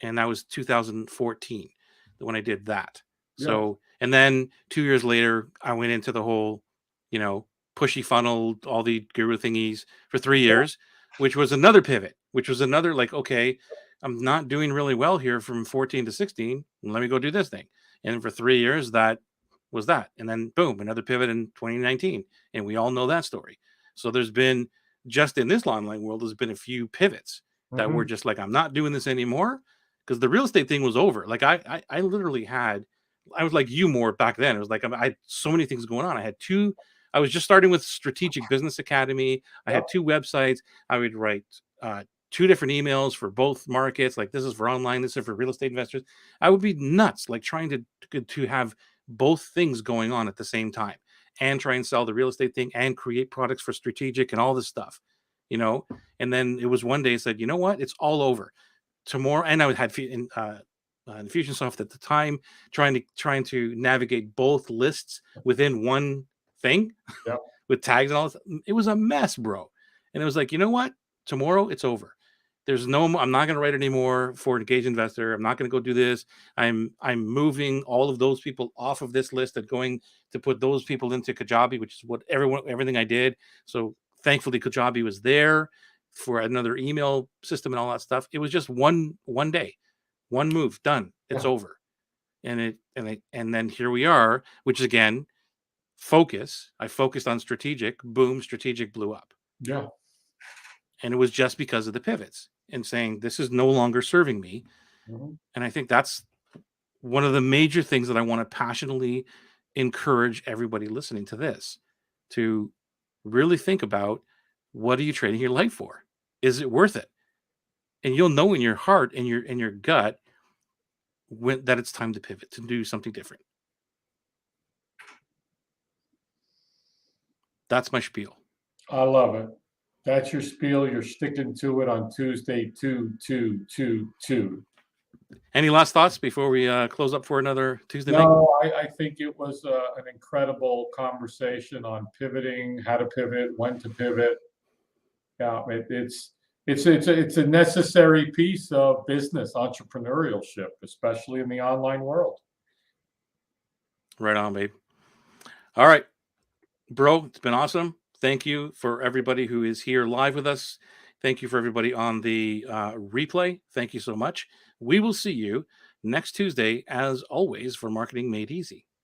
And that was 2014 when I did that. Yeah. So, and then 2 years later, I went into the whole, you know, pushy funnel, all the guru thingies for 3 years, which was another pivot, which was another like, okay, I'm not doing really well here from 14 to 16. Let me go do this thing. And for 3 years, that was that. And then boom, another pivot in 2019. And we all know that story. So there's been, just in this online world, there's been a few pivots that were Hmm. just like, I'm not doing this anymore, because the real estate thing was over. Like I literally had, I was like you more back then. It was like I had so many things going on. I had two. I was just starting with Strategic Business Academy. I Yeah. had two websites. I would write two different emails for both markets. Like, this is for online, this is for real estate investors. I would be nuts, like trying to have both things going on at the same time, and try and sell the real estate thing and create products for strategic and all this stuff, you know. And then it was one day I said, you know what, it's all over tomorrow. And I would had Infusionsoft at the time, trying to navigate both lists within one thing Yeah. with tags and all this. It was a mess, bro. And it was like, you know what? Tomorrow it's over. There's no I'm not going to write anymore for Engaged Investor. I'm not going to go do this. I'm moving all of those people off of this list and going to put those people into Kajabi, which is what everything I did. So thankfully Kajabi was there for another email system and all that stuff. It was just one day, one move, done. It's Yeah. over. And then here we are, which is again focus. I focused on strategic, boom, strategic blew up. Yeah. And it was just because of the pivots and saying, this is no longer serving me. Hmm. And I think that's one of the major things that I want to passionately encourage everybody listening to this to really think about: what are you trading your life for? Is it worth it? And you'll know in your heart and your gut that it's time to pivot, to do something different. That's my spiel. I love it. That's your spiel. You're sticking to it on Tuesday, 2/2/2/2. Any last thoughts before we close up for another Tuesday night? No, I think it was an incredible conversation on pivoting, how to pivot, when to pivot. Yeah, it's a necessary piece of business entrepreneurship, especially in the online world. Right on, babe. All right, bro, it's been awesome. Thank you for everybody who is here live with us. Thank you for everybody on the replay. Thank you so much. We will see you next Tuesday, as always, for Marketing Made Easy.